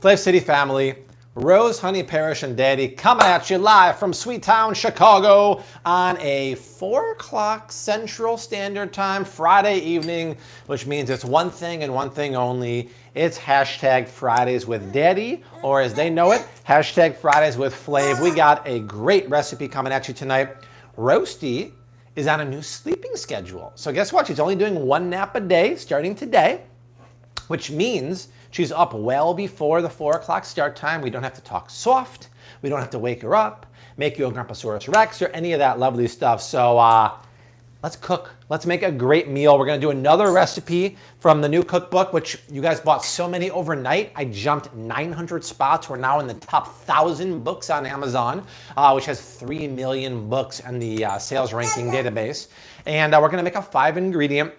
Flav City family, Rose, Honey, Parrish, and Daddy coming at you live from Sweet Town, Chicago on a 4 o'clock Central Standard Time Friday evening, which means it's one thing and one thing only. It's hashtag Fridays with Daddy, or as they know it, hashtag Fridays with Flav. We got a great recipe coming at you tonight. Roasty is on a new sleeping schedule. So guess what? She's only doing 1 nap a day starting today, which means she's up well before the 4 o'clock start time. We don't have to talk soft. We don't have to wake her up, make you a Grumposaurus Rex or any of that lovely stuff. So let's cook. Let's make a great meal. We're gonna do another recipe from the new cookbook, which you guys bought so many overnight. I jumped 900 spots. We're now in the top 1,000 books on Amazon, which has 3 million books in the sales ranking database. And we're gonna make a 5-ingredient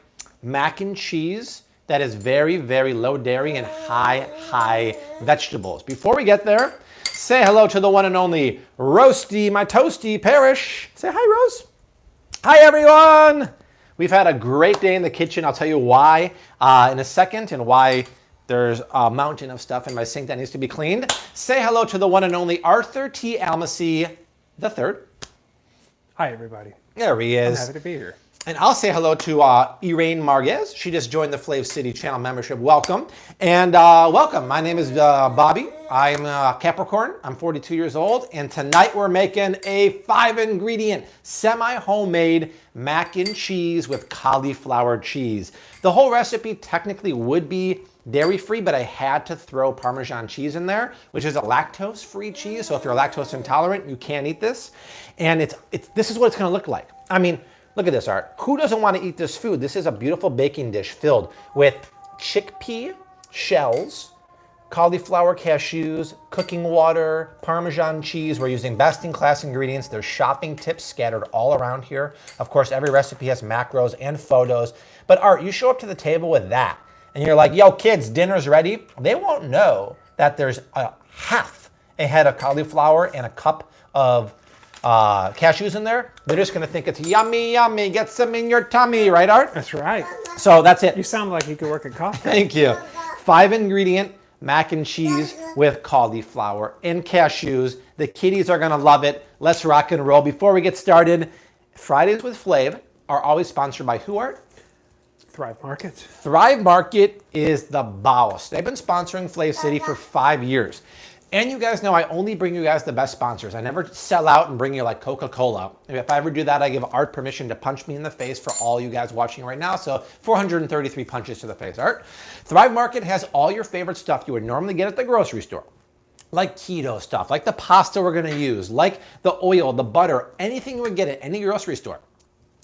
mac and cheese that is very, very low dairy and high vegetables. Before we get there, say hello to the one and only Roasty, my toasty, Parrish. Say hi, Rose. Hi, everyone. We've had a great day in the kitchen. I'll tell you why in a second and why there's a mountain of stuff in my sink that needs to be cleaned. Say hello to the one and only Arthur T. Almasy III. Hi, everybody. There he is. I'm happy to be here. And I'll say hello to Elaine Marquez. She just joined the Flav City channel membership. Welcome. And welcome. My name is Bobby. I'm a Capricorn. I'm 42 years old. And tonight we're making a 5-ingredient, semi-homemade mac and cheese with cauliflower cheese. The whole recipe technically would be dairy-free, but I had to throw Parmesan cheese in there, which is a lactose-free cheese. So if you're lactose intolerant, you can't eat this. And this is what it's going to look like. I mean, look at this, Art. Who doesn't want to eat this food? This is a beautiful baking dish filled with chickpea shells, cauliflower cashews, cooking water, Parmesan cheese. We're using best-in-class ingredients. There's shopping tips scattered all around here. Of course, every recipe has macros and photos. But Art, you show up to the table with that, and you're like, yo, kids, dinner's ready. They won't know that there's a half a head of cauliflower and a cup of cashews in there. They're just gonna think it's yummy, yummy, get some in your tummy, right, Art? That's right. So that's it. You sound like you could work at coffee. Thank you. 5-ingredient mac and cheese with cauliflower and cashews. The kiddies are gonna love it. Let's rock and roll. Before we get started, Fridays with Flav are always sponsored by who, Art? Thrive Market. Thrive Market is the boss. They've been sponsoring Flav City for 5 years. And you guys know I only bring you guys the best sponsors. I never sell out and bring you like Coca-Cola. If I ever do that, I give Art permission to punch me in the face for all you guys watching right now. So 433 punches to the face, Art. Thrive Market has all your favorite stuff you would normally get at the grocery store. Like keto stuff, like the pasta we're gonna use, like the oil, the butter, anything you would get at any grocery store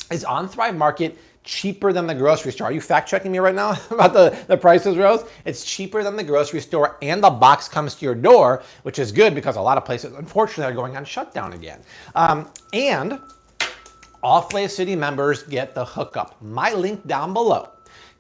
is on Thrive Market, cheaper than the grocery store. Are you fact checking me right now about the prices, Rose? It's cheaper than the grocery store, and the box comes to your door, which is good because a lot of places, unfortunately, are going on shutdown again. And all Flav City members get the hookup. My link down below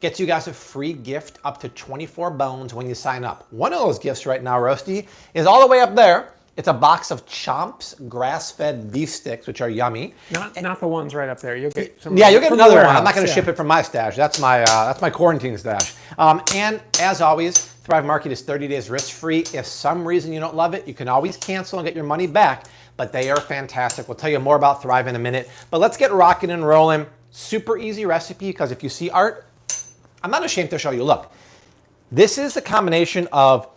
gets you guys a free gift up to 24 bones when you sign up. One of those gifts right now, Roasty, is all the way up there. It's a box of Chomp's grass-fed beef sticks, which are yummy. Not the ones right up there. You'll get some. Yeah, you'll get another one. I'm not going to ship it from my stash. That's my quarantine stash. And as always, Thrive Market is 30 days risk-free. If some reason you don't love it, you can always cancel and get your money back. But they are fantastic. We'll tell you more about Thrive in a minute. But let's get rocking and rolling. Super easy recipe because if you see Art, I'm not ashamed to show you. Look, this is the combination of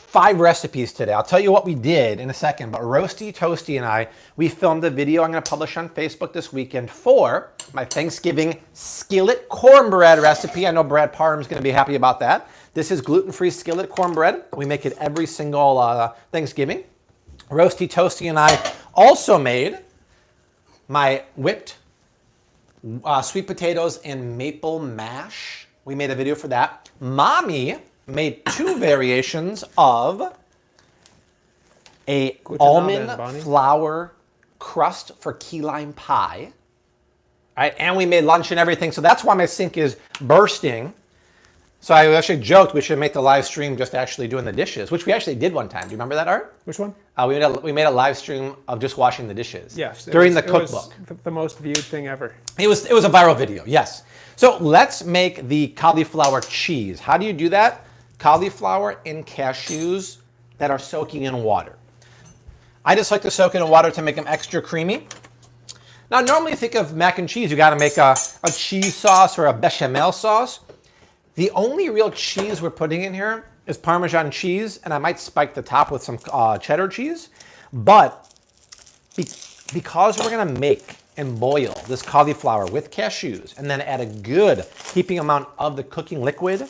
5 recipes today. I'll tell you what we did in a second, but Roasty, Toasty, and I, we filmed a video I'm gonna publish on Facebook this weekend for my Thanksgiving skillet cornbread recipe. I know Brad Parham's gonna be happy about that. This is gluten-free skillet cornbread. We make it every single Thanksgiving. Roasty, Toasty, and I also made my whipped sweet potatoes and maple mash. We made a video for that. Mommy made 2 variations of a almond flour crust for key lime pie. All right, and we made lunch and everything, so that's why my sink is bursting. So I actually joked we should make the live stream just actually doing the dishes, which we actually did one time. Do you remember that, Art? Which one? We made a live stream of just washing the dishes. Yes. During the cookbook. It was the most viewed thing ever. It was a viral video, yes. So let's make the cauliflower cheese. How do you do that? cauliflower and cashews that are soaking in water. I just like to soak in water to make them extra creamy. Now, normally you think of mac and cheese, you got to make a cheese sauce or a bechamel sauce. The only real cheese we're putting in here is Parmesan cheese, and I might spike the top with some cheddar cheese. But because we're going to make and boil this cauliflower with cashews and then add a good heaping amount of the cooking liquid,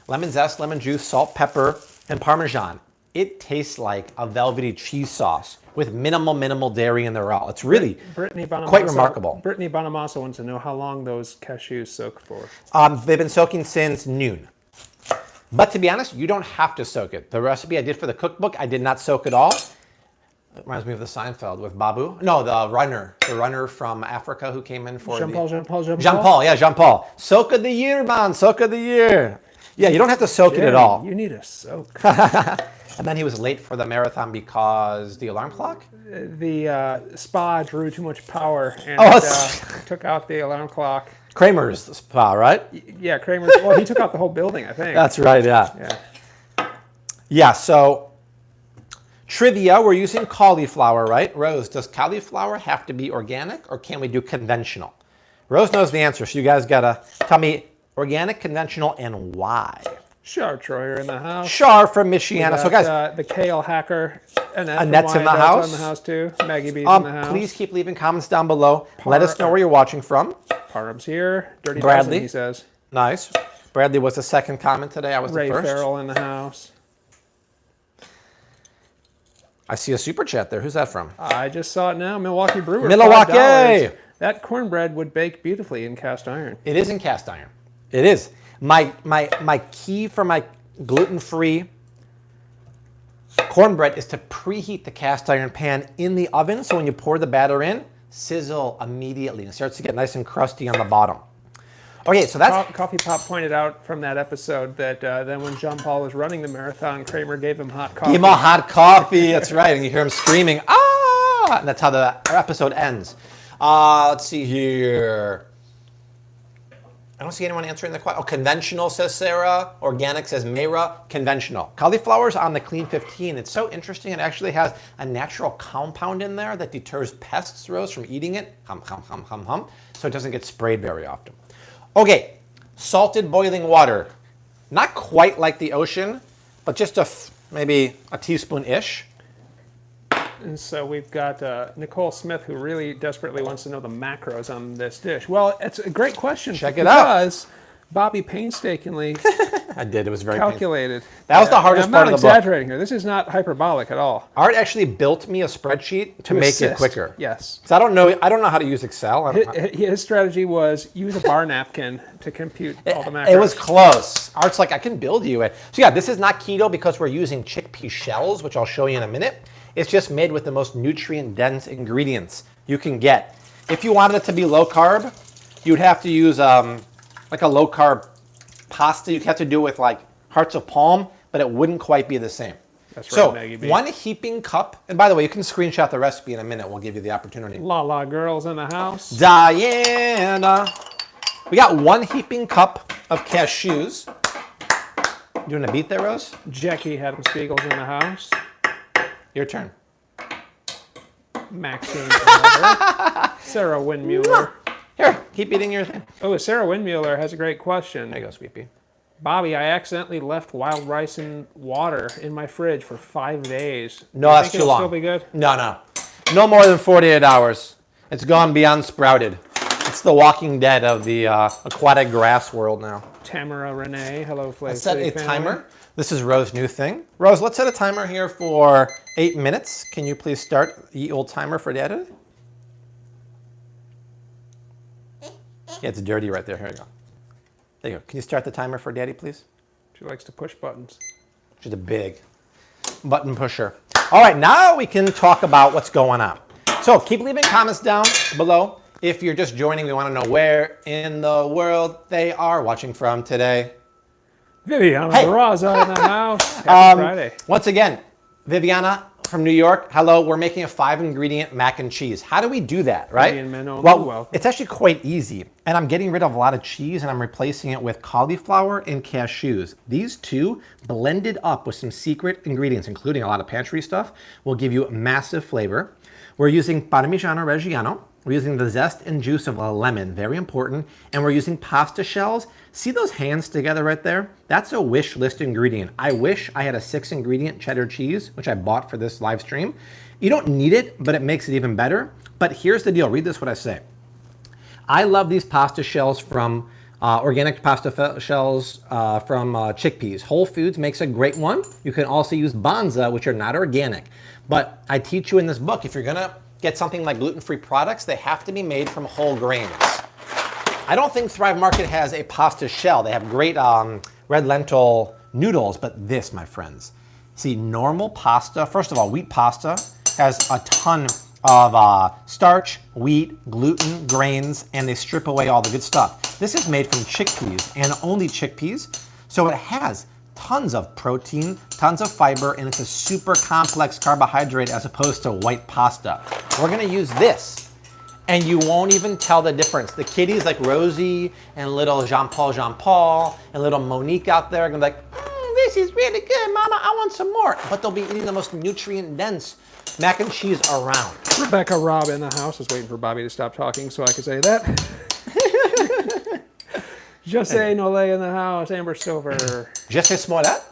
lemon zest, lemon juice, salt, pepper, and Parmesan, it tastes like a velvety cheese sauce with minimal dairy in there all. It's really quite remarkable. Brittany Bonamassa wants to know how long those cashews soak for. They've been soaking since noon. But to be honest, you don't have to soak it. The recipe I did for the cookbook, I did not soak it all. It reminds me of the Seinfeld with Babu. No, the runner from Africa who came in for Jean Paul. Soak of the year, man, soak of the year. Yeah, you don't have to soak it at all. You need a soak. And then he was late for the marathon because the alarm clock? The spa drew too much power and took out the alarm clock. Kramer's the spa, right? Yeah, Kramer's. Well, he took out the whole building, I think. That's right, yeah. Yeah, so trivia, we're using cauliflower, right? Rose, does cauliflower have to be organic or can we do conventional? Rose knows the answer, so you guys got to tell me organic, conventional, and why. Char Troyer in the house. Char from Michiana. So guys, the kale hacker. Annette's in the house. In the house too. Maggie B's in the house. Please keep leaving comments down below. Let us know where you're watching from. Parham's here. Dirty Bradley, Dozen, he says. Nice. Bradley was the second comment today. I was Ray the first. Farrell in the house. I see a super chat there. Who's that from? I just saw it now. Milwaukee Brewer. Milwaukee. $5. That cornbread would bake beautifully in cast iron. It is in cast iron. It is. My key for my gluten-free cornbread is to preheat the cast iron pan in the oven, so when you pour the batter in, sizzle immediately and it starts to get nice and crusty on the bottom. Okay, so that's... Coffee Pop pointed out from that episode that then when Jean Paul was running the marathon, Kramer gave him hot coffee. Give him a hot coffee, that's right, and you hear him screaming, ah! And that's how the episode ends. Let's see here. I don't see anyone answering the question. Oh, conventional, says Sarah. Organic, says Mayra. Conventional. Cauliflower's on the Clean 15. It's so interesting. It actually has a natural compound in there that deters pests, Rose, from eating it. Hum, hum, hum, hum, hum. So it doesn't get sprayed very often. Okay, salted boiling water. Not quite like the ocean, but just maybe a teaspoon-ish. And so we've got Nicole Smith, who really desperately wants to know the macros on this dish. Well, it's a great question. Check it out. Because Bobby painstakingly I did. It was very calculated. That was the hardest part of the book. I'm not exaggerating here. This is not hyperbolic at all. Art actually built me a spreadsheet to make it quicker. Yes. So I don't know how to use Excel. His strategy was use a bar napkin to compute all the macros. It was close. Art's like, I can build you it. So yeah, this is not keto because we're using chickpea shells, which I'll show you in a minute. It's just made with the most nutrient-dense ingredients you can get. If you wanted it to be low carb, you'd have to use like a low carb pasta. You'd have to do it with like hearts of palm, but it wouldn't quite be the same. That's right, so Maggie B. 1 heaping cup, and by the way, you can screenshot the recipe in a minute. We'll give you the opportunity. La girls in the house. Diana. We got 1 heaping cup of cashews. You doing a beat there, Rose? Jackie Adam Spiegel's in the house. Your turn. Maxine Sarah Windmuller. Here, keep eating your thing. Oh, Sarah Windmuller has a great question. There you go, Sweepy. Bobby, I accidentally left wild rice in water in my fridge for 5 days. No, that's too long. Still be good? No. No more than 48 hours. It's gone beyond sprouted. It's the Walking Dead of the aquatic grass world now. Tamara Renee, hello, Flavor. Let's set a timer. This is Rose's new thing. Rose, let's set a timer here for 8 minutes. Can you please start the old timer for Dad? Yeah, it's dirty right there. Here you go. There you go. Can you start the timer for Daddy, please? She likes to push buttons. She's a big button pusher. All right, now we can talk about what's going on. So keep leaving comments down below. If you're just joining, we want to know where in the world they are watching from today. Viviana Barraza in the house. Happy Friday. Once again, Viviana, from New York. Hello, we're making a 5-ingredient mac and cheese. How do we do that, right? Well, it's actually quite easy. And I'm getting rid of a lot of cheese and I'm replacing it with cauliflower and cashews. These two blended up with some secret ingredients, including a lot of pantry stuff, will give you massive flavor. We're using Parmigiano Reggiano. We're using the zest and juice of a lemon, very important. And we're using pasta shells. See those hands together right there? That's a wish list ingredient. I wish I had a 6-ingredient cheddar cheese, which I bought for this live stream. You don't need it, but it makes it even better. But here's the deal. Read this, what I say. I love these pasta shells from organic pasta shells from chickpeas. Whole Foods makes a great one. You can also use Banza, which are not organic. But I teach you in this book, if you're gonna get something like gluten-free products, they have to be made from whole grains. I don't think Thrive Market has a pasta shell. They have great red lentil noodles, but this, my friends. See, normal pasta, first of all, wheat pasta has a ton of starch, wheat, gluten, grains, and they strip away all the good stuff. This is made from chickpeas and only chickpeas, so it has tons of protein, tons of fiber, and it's a super complex carbohydrate as opposed to white pasta. We're gonna use this, and you won't even tell the difference. The kiddies like Rosie and little Jean-Paul and little Monique out there are gonna be like, this is really good, Mama, I want some more. But they'll be eating the most nutrient-dense mac and cheese around. Rebecca Robb in the house is waiting for Bobby to stop talking so I can say that. Jose Nole in the house, Amber Silver. Jose Smollett?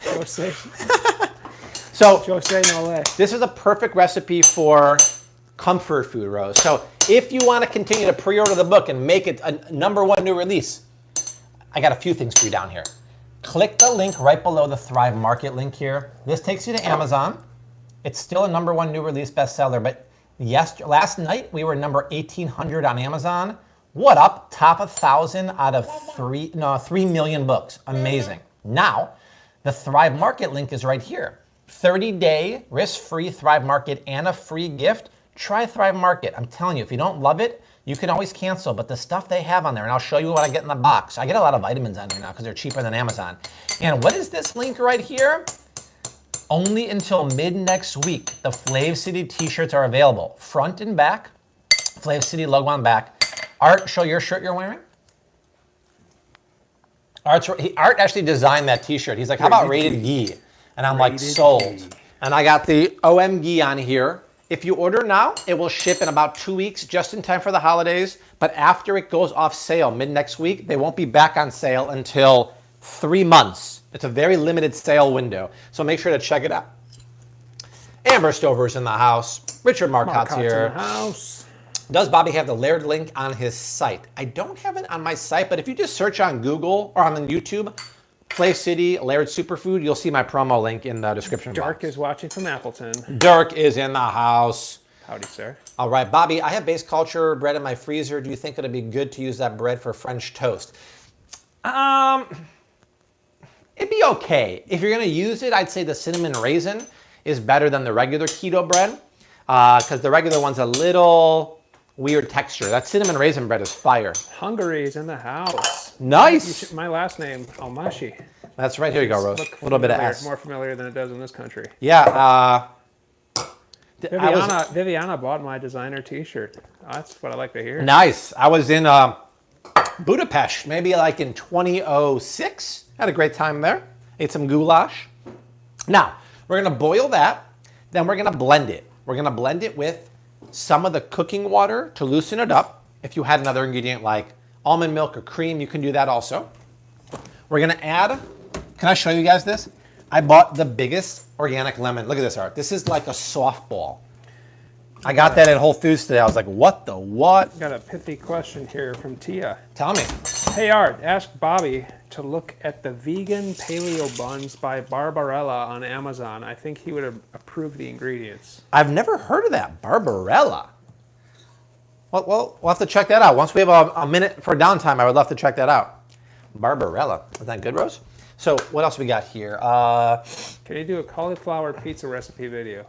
Jose. So, Jose Nole. This is a perfect recipe for comfort food, Rose. So, if you want to continue to pre-order the book and make it a #1 new release, I got a few things for you down here. Click the link right below the Thrive Market link here. This takes you to Amazon. It's still a #1 new release bestseller, but last night we were number 1,800 on Amazon. What up? Top 1,000 out of 3 million books. Amazing. Now, the Thrive Market link is right here. 30-day risk-free Thrive Market and a free gift. Try Thrive Market. I'm telling you, if you don't love it, you can always cancel, but the stuff they have on there, and I'll show you what I get in the box. I get a lot of vitamins on here now because they're cheaper than Amazon. And what is this link right here? Only until mid-next week, the Flav City t-shirts are available. Front and back, Flav City logo on back. Art, show your shirt you're wearing. Art actually designed that t-shirt. He's like, how about Rated Ghee? And I'm like, sold. And I got the OM Ghee on here. If you order now, it will ship in about 2 weeks, just in time for the holidays. But after it goes off sale mid-next week, they won't be back on sale until 3 months. It's a very limited sale window. So make sure to check it out. Amber Stover's in the house. Richard Marcotte's here. In the house. Does Bobby have the Laird link on his site? I don't have it on my site, but if you just search on Google or on YouTube, Flav City, Laird Superfood, you'll see my promo link in the description box. Dirk is watching from Appleton. Dirk is in the house. Howdy, sir. All right, Bobby, I have base culture bread in my freezer. Do you think it'd be good to use that bread for French toast? It'd be okay. If you're gonna use it, I'd say the cinnamon raisin is better than the regular keto bread because the regular one's a little weird texture. That cinnamon raisin bread is fire. Hungary's in the house. Nice. My last name, Almashi. That's right. Here you go, Rose. A little bit of S. More familiar than it does in this country. Yeah. Viviana bought my designer T-shirt. That's what I like to hear. Nice. I was in Budapest, maybe like in 2006. Had a great time there. Ate some goulash. Now, we're going to boil that. Then we're going to blend it. We're going to blend it with some of the cooking water to loosen it up. If you had another ingredient like almond milk or cream, you can do that also. We're going to add, can I show you guys this? I bought the biggest organic lemon. Look at this, Art. This is like a softball. I got that at Whole Foods today. I was like, what the what? Got a pithy question here from Tia. Tell me. Hey Art, ask Bobby to look at the vegan paleo buns by Barbarella on Amazon. I think he would approve the ingredients. I've never heard of that, Barbarella. Well, we'll have to check that out. Once we have a minute for downtime, I would love to check that out. Barbarella. Is that good, Rose? So what else we got here? Can you do a cauliflower pizza recipe video?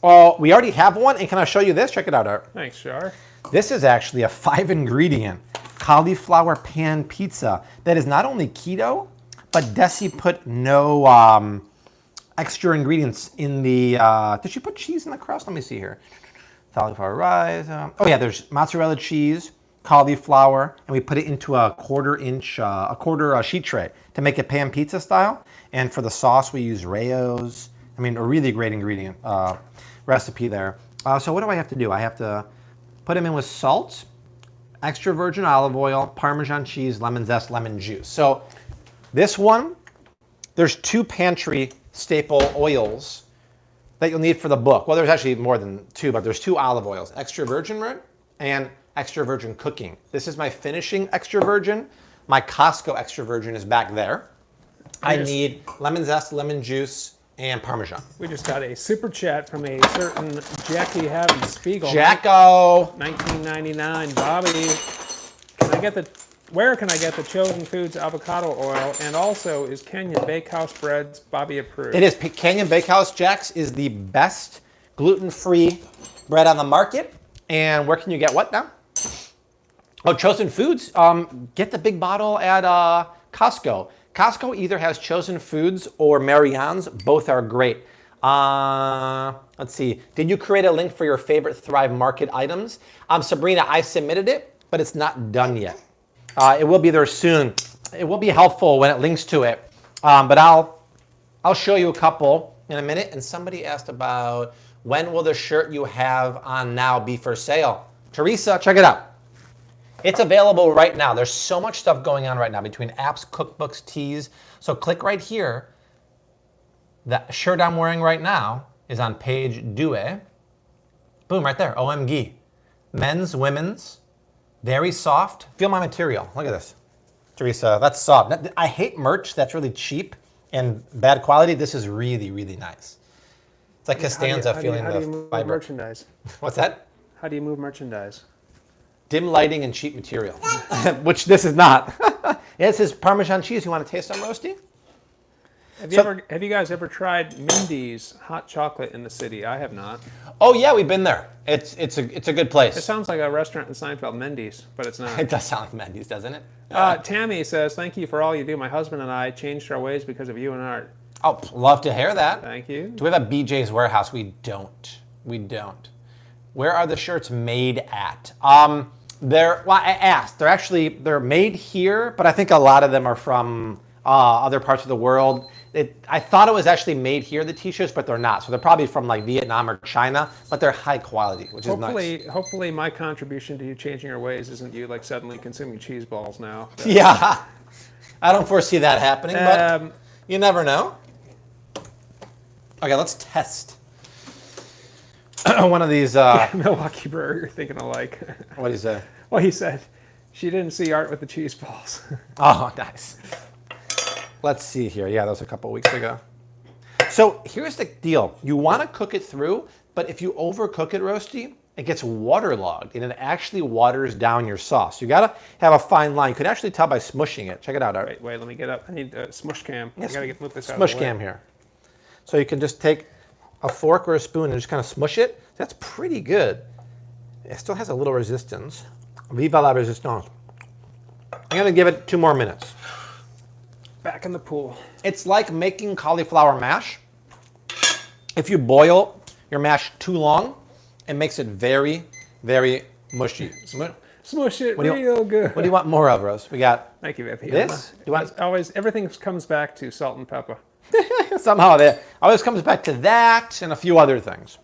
Oh, we already have one. And can I show you this? Check it out, Art. Thanks, Shar. This is actually a 5-ingredient cauliflower pan pizza that is not only keto, but Desi put no extra ingredients in the, did she put cheese in the crust? Let me see here. Cauliflower rice. Oh yeah, there's mozzarella cheese, cauliflower, and we put it into a quarter sheet tray to make it pan pizza style. And for the sauce, we use Rayo's. I mean, a really great ingredient recipe there. So what do I have to do? I have to put them in with salt, extra virgin olive oil, Parmesan cheese, lemon zest, lemon juice. So this one, there's 2 pantry staple oils that you'll need for the book. Well, there's actually more than 2, but there's 2 olive oils, extra virgin and extra virgin cooking. This is my finishing extra virgin. My Costco extra virgin is back there. I need lemon zest, lemon juice, and Parmesan. We just got a super chat from a certain Jackie Haven Spiegel. Jacko! 1999. Bobby, where can I get the Chosen Foods avocado oil? And also, is Canyon Bakehouse breads Bobby approved? It is. Canyon Bakehouse, Jax, is the best gluten-free bread on the market. And where can you get what now? Oh, Chosen Foods. Get the big bottle at Costco. Costco either has Chosen Foods or Marianne's. Both are great. Let's see. Did you create a link for your favorite Thrive Market items? Sabrina, I submitted it, but it's not done yet. It will be there soon. It will be helpful when it links to it. But I'll show you a couple in a minute. And somebody asked about when will the shirt you have on now be for sale? Teresa, check it out. It's available right now. There's so much stuff going on right now between apps, cookbooks, teas. So click right here. The shirt I'm wearing right now is on page 2. Boom, right there, OMG. Men's, women's, very soft. Feel my material. Look at this. Teresa, that's soft. I hate merch that's really cheap and bad quality. This is really, really nice. It's like Costanza feeling the fiber. How do you move merchandise? What's that? How do you move merchandise? Dim lighting and cheap material, which this is not. This is Parmesan cheese. You want to taste some, Roasty? Have you guys ever tried Mindy's hot chocolate in the city? I have not. Oh yeah, we've been there. It's a good place. It sounds like a restaurant in Seinfeld, Mindy's, but it's not. It does sound like Mindy's, doesn't it? Tammy says, "Thank you for all you do. My husband and I changed our ways because of you and Art." Oh, love to hear that. Thank you. Do we have a BJ's Warehouse? We don't. We don't. Where are the shirts made at? Well, I asked. They're made here, but I think a lot of them are from other parts of the world. I thought it was actually made here, the t-shirts, but they're not. So they're probably from like Vietnam or China, but they're high quality, which is nice. Hopefully my contribution to you changing your ways isn't you like suddenly consuming cheese balls now. Yeah, I don't foresee that happening, but you never know. Okay, let's test one of these. Milwaukee Brewer, you're thinking alike. What do you say? Well, he said she didn't see Art with the cheese balls. Oh, nice. Let's see here. Yeah, that was a couple weeks ago. So here's the deal. You want to cook it through, but if you overcook it, Roasty, it gets waterlogged and it actually waters down your sauce. You got to have a fine line. You could actually tell by smushing it. Check it out, Art. Wait, let me get up. I need a smush cam. Yes. I got to move this out of the way. Smush cam here. So you can just take a fork or a spoon and just kind of smush it. That's pretty good. It still has a little resistance. Viva la resistance. I'm going to give it 2 more minutes. Back in the pool. It's like making cauliflower mash. If you boil your mash too long, it makes it very, very mushy. Smush it real good. What do you want more of, Rose? We got Thank you, Vivian. this. Do you want always everything comes back to salt and pepper. somehow that always comes back to that and a few other things.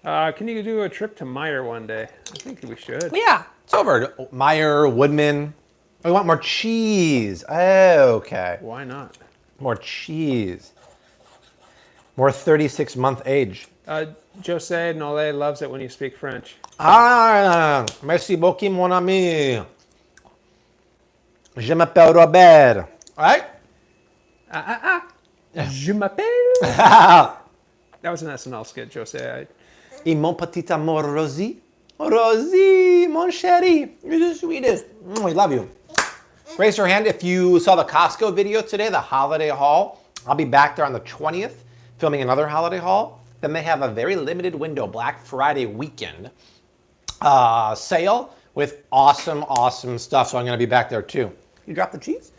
Can you do a trip to Meyer one day? I think we should. Yeah, it's over. Meyer, Woodman. We want more cheese. Okay. Why not? More cheese. More 36-month age. Jose Nole loves it when you speak French. Merci beaucoup, mon ami. Je m'appelle Robert. All right? Je m'appelle. That was an SNL skit, Jose. Et mon petit amour, Rosie. Rosie, mon chéri. You're the sweetest. We love you. Raise your hand if you saw the Costco video today, the holiday haul. I'll be back there on the 20th filming another holiday haul. Then they have a very limited window, Black Friday weekend sale with awesome, awesome stuff. So I'm going to be back there too. You drop the cheese?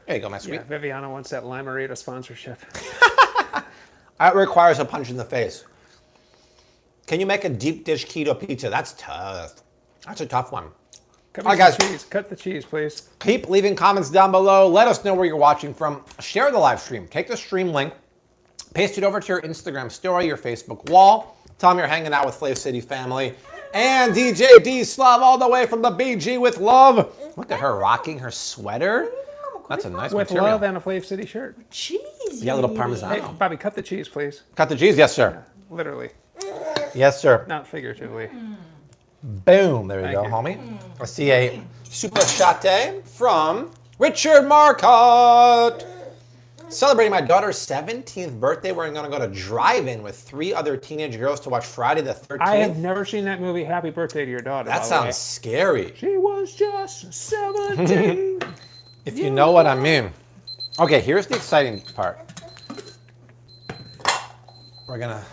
There you go, my sweet. Yeah, Viviana wants that Limerita sponsorship. That requires a punch in the face. Can you make a deep dish keto pizza? That's tough. That's a tough one. Cut All right, guys. cheese. Cut the cheese, please. Keep leaving comments down below. Let us know where you're watching from. Share the live stream. Take the stream link, paste it over to your Instagram story, your Facebook wall. Tell them you're hanging out with Flav City family. And DJ D Slav all the way from the BG with love. Look at her rocking her sweater. That's a nice With material. love and a Flav City shirt. Cheese. Yeah, a little Parmesan. Hey, Bobby, cut the cheese, please. Cut the cheese? Yes, sir. Literally, Yes, sir. not figuratively. Boom. There you go, you. homie. I see a super shate from Richard Marcotte. Celebrating my daughter's 17th birthday, we're going to go to drive-in with 3 other teenage girls to watch Friday the 13th. I have never seen that movie. Happy birthday to your daughter. That by the way. sounds scary. She was just 17. If you know what I mean. Okay, here's the exciting part. I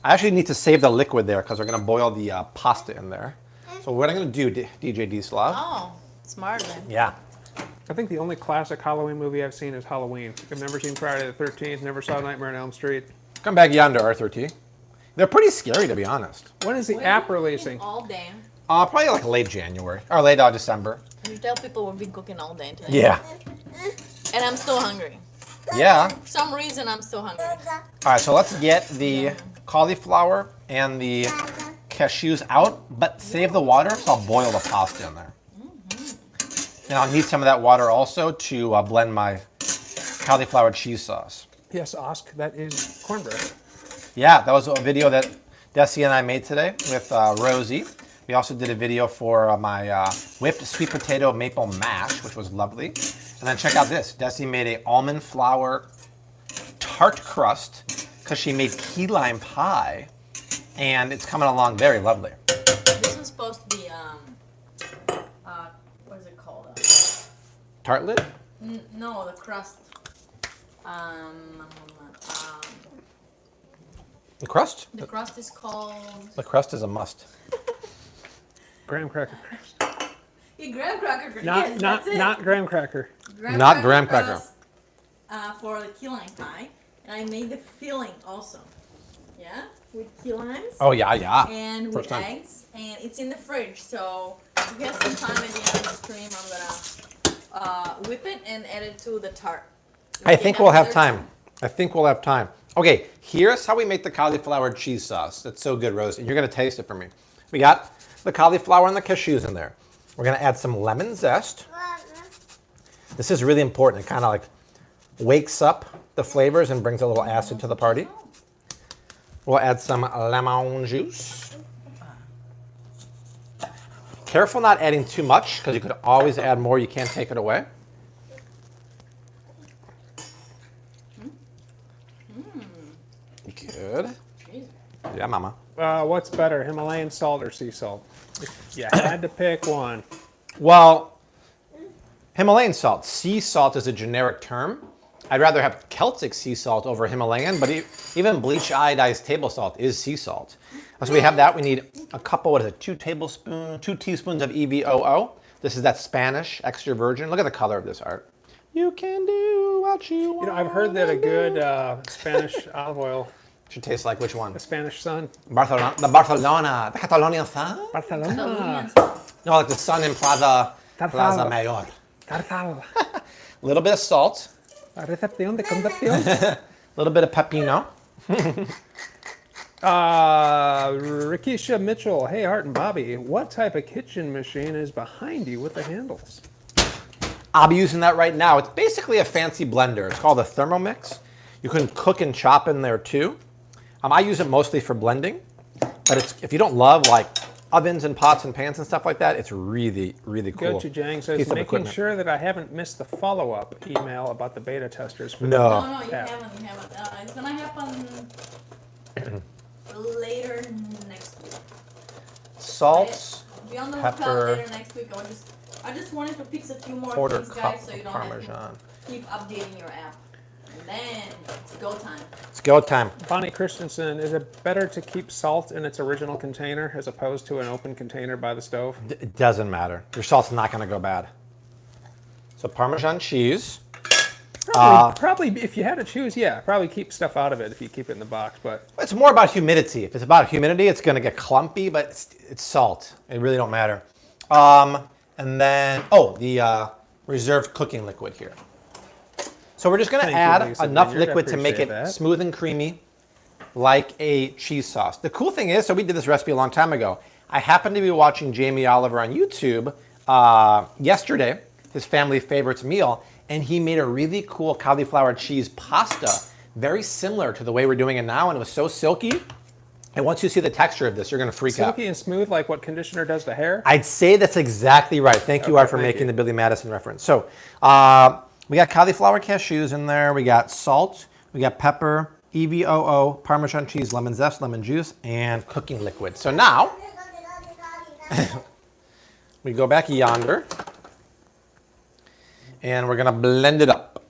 actually need to save the liquid there because we're going to boil the pasta in there. So what I'm going to do, DJ D Slav. Oh, smart then. Yeah. I think the only classic Halloween movie I've seen is Halloween. I've never seen Friday the 13th, never saw Nightmare on Elm Street. Come back yonder, Arthur T. They're pretty scary, to be honest. When is the app releasing? All day. Probably like late January or late December. You tell people we've been cooking all day today. Yeah. And I'm still hungry. Yeah. For some reason, I'm still hungry. All right, so let's get the cauliflower and the cashews out, but save the water, so I'll boil the pasta in there. And I'll need some of that water also to blend my cauliflower cheese sauce. Yes, Osk, that is cornbread. Yeah, that was a video that Desi and I made today with Rosie. We also did a video for my whipped sweet potato maple mash, which was lovely. And then check out this. Desi made a almond flour tart crust because she made key lime pie, and it's coming along very lovely. This was supposed to be, what is it called? Tartlet? No, the crust. The crust? The crust is called... The crust is a must. Graham cracker. You graham cracker. Not, yes, not, that's it. not graham cracker. Not graham cracker. Crust, for the key lime pie. And I made the filling also. Yeah? With key limes. Oh, yeah, yeah. And First with time. eggs. And it's in the fridge. So if you have some time at the end of the stream, I'm going to whip it and add it to the tart. I think we'll have time. I think we'll have time. Okay, here's how we make the cauliflower cheese sauce. That's so good, Rose. And you're going to taste it for me. We got the cauliflower and the cashews in there. We're going to add some lemon zest. This is really important. It kind of like wakes up the flavors and brings a little acid to the party. We'll add some lemon juice. Careful not adding too much because you could always add more. You can't take it away. Good. Yeah, mama. What's better, Himalayan salt or sea salt? If you had to pick one. Well, Himalayan salt. Sea salt is a generic term. I'd rather have Celtic sea salt over Himalayan, but even bleach iodized table salt is sea salt. So we have that. We need a couple, what is it, 2 teaspoons of EVOO. This is that Spanish extra virgin. Look at the color of this art. You can do what you want. You know, I've heard that a good Spanish olive oil, Should taste like which one? the Spanish sun. Barcelona, the Catalonian sun? Barcelona. No, like the sun in Plaza Tarfal. Mayor. Tarfal. A little bit of salt, La recepción de conducción. a little bit of pepino. Rikisha Mitchell. Hey, Art and Bobby. What type of kitchen machine is behind you with the handles? I'll be using that right now. It's basically a fancy blender. It's called a Thermomix. You can cook and chop in there too. I use it mostly for blending, but if you don't love like ovens and pots and pans and stuff like that, it's really, really cool. Go to Jang says, piece of making equipment. sure that I haven't missed the follow-up email about the beta testers. For No. No, you Yeah. haven't. You haven't. It's going to happen later next week. Salt, Be on the pepper, lookout later next week. I just wanted to fix a few more quarter things, cup guys, so you of don't Parmesan. have to keep updating your app. And then it's go time. It's go time. Bonnie Christensen, is it better to keep salt in its original container as opposed to an open container by the stove? It doesn't matter. Your salt's not going to go bad. So Parmesan cheese. Probably, if you had to choose, yeah, probably keep stuff out of it if you keep it in the box. But It's more about humidity. If it's about humidity, it's going to get clumpy, but it's salt. It really don't matter. And then, the reserved cooking liquid here. So we're just going to Thank you, add Lisa enough Vineyard. I liquid to make appreciate it that. smooth and creamy, like a cheese sauce. The cool thing is, so we did this recipe a long time ago. I happened to be watching Jamie Oliver on YouTube yesterday, his family favorites meal, and he made a really cool cauliflower cheese pasta, very similar to the way we're doing it now, and it was so silky. And once you see the texture of this, you're going to freak out. silky and smooth, like what conditioner does to hair. I'd say that's exactly right. Thank you, Art, for making the Billy Madison reference. So we got cauliflower cashews in there. We got salt. We got pepper, EVOO, Parmesan cheese, lemon zest, lemon juice, and cooking liquid. So now we go back yonder, and we're going to blend it up.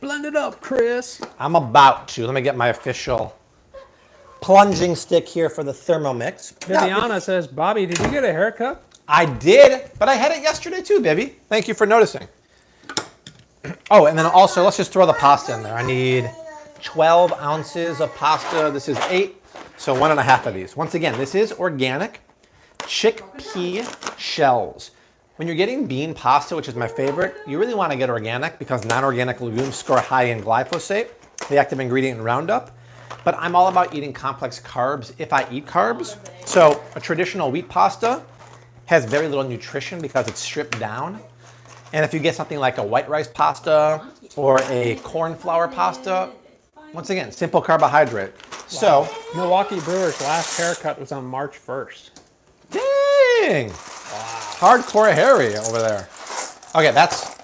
Blend it up, Chris. I'm about to. Let me get my official plunging stick here for the Thermomix. Viviana says, Bobby, did you get a haircut? I did, but I had it yesterday too, baby. Thank you for noticing. Oh, and then also, let's just throw the pasta in there. I need 12 ounces of pasta. This is 8, so 1.5 of these. Once again, this is organic chickpea shells. When you're getting bean pasta, which is my favorite, you really want to get organic because non-organic legumes score high in glyphosate, the active ingredient in Roundup. But I'm all about eating complex carbs if I eat carbs. So a traditional wheat pasta has very little nutrition because it's stripped down. And if you get something like a white rice pasta or a corn flour pasta, once again, simple carbohydrate. Wow. So Milwaukee Brewers' last haircut was on March 1st. Dang! Wow. Hardcore hairy over there. Okay, that's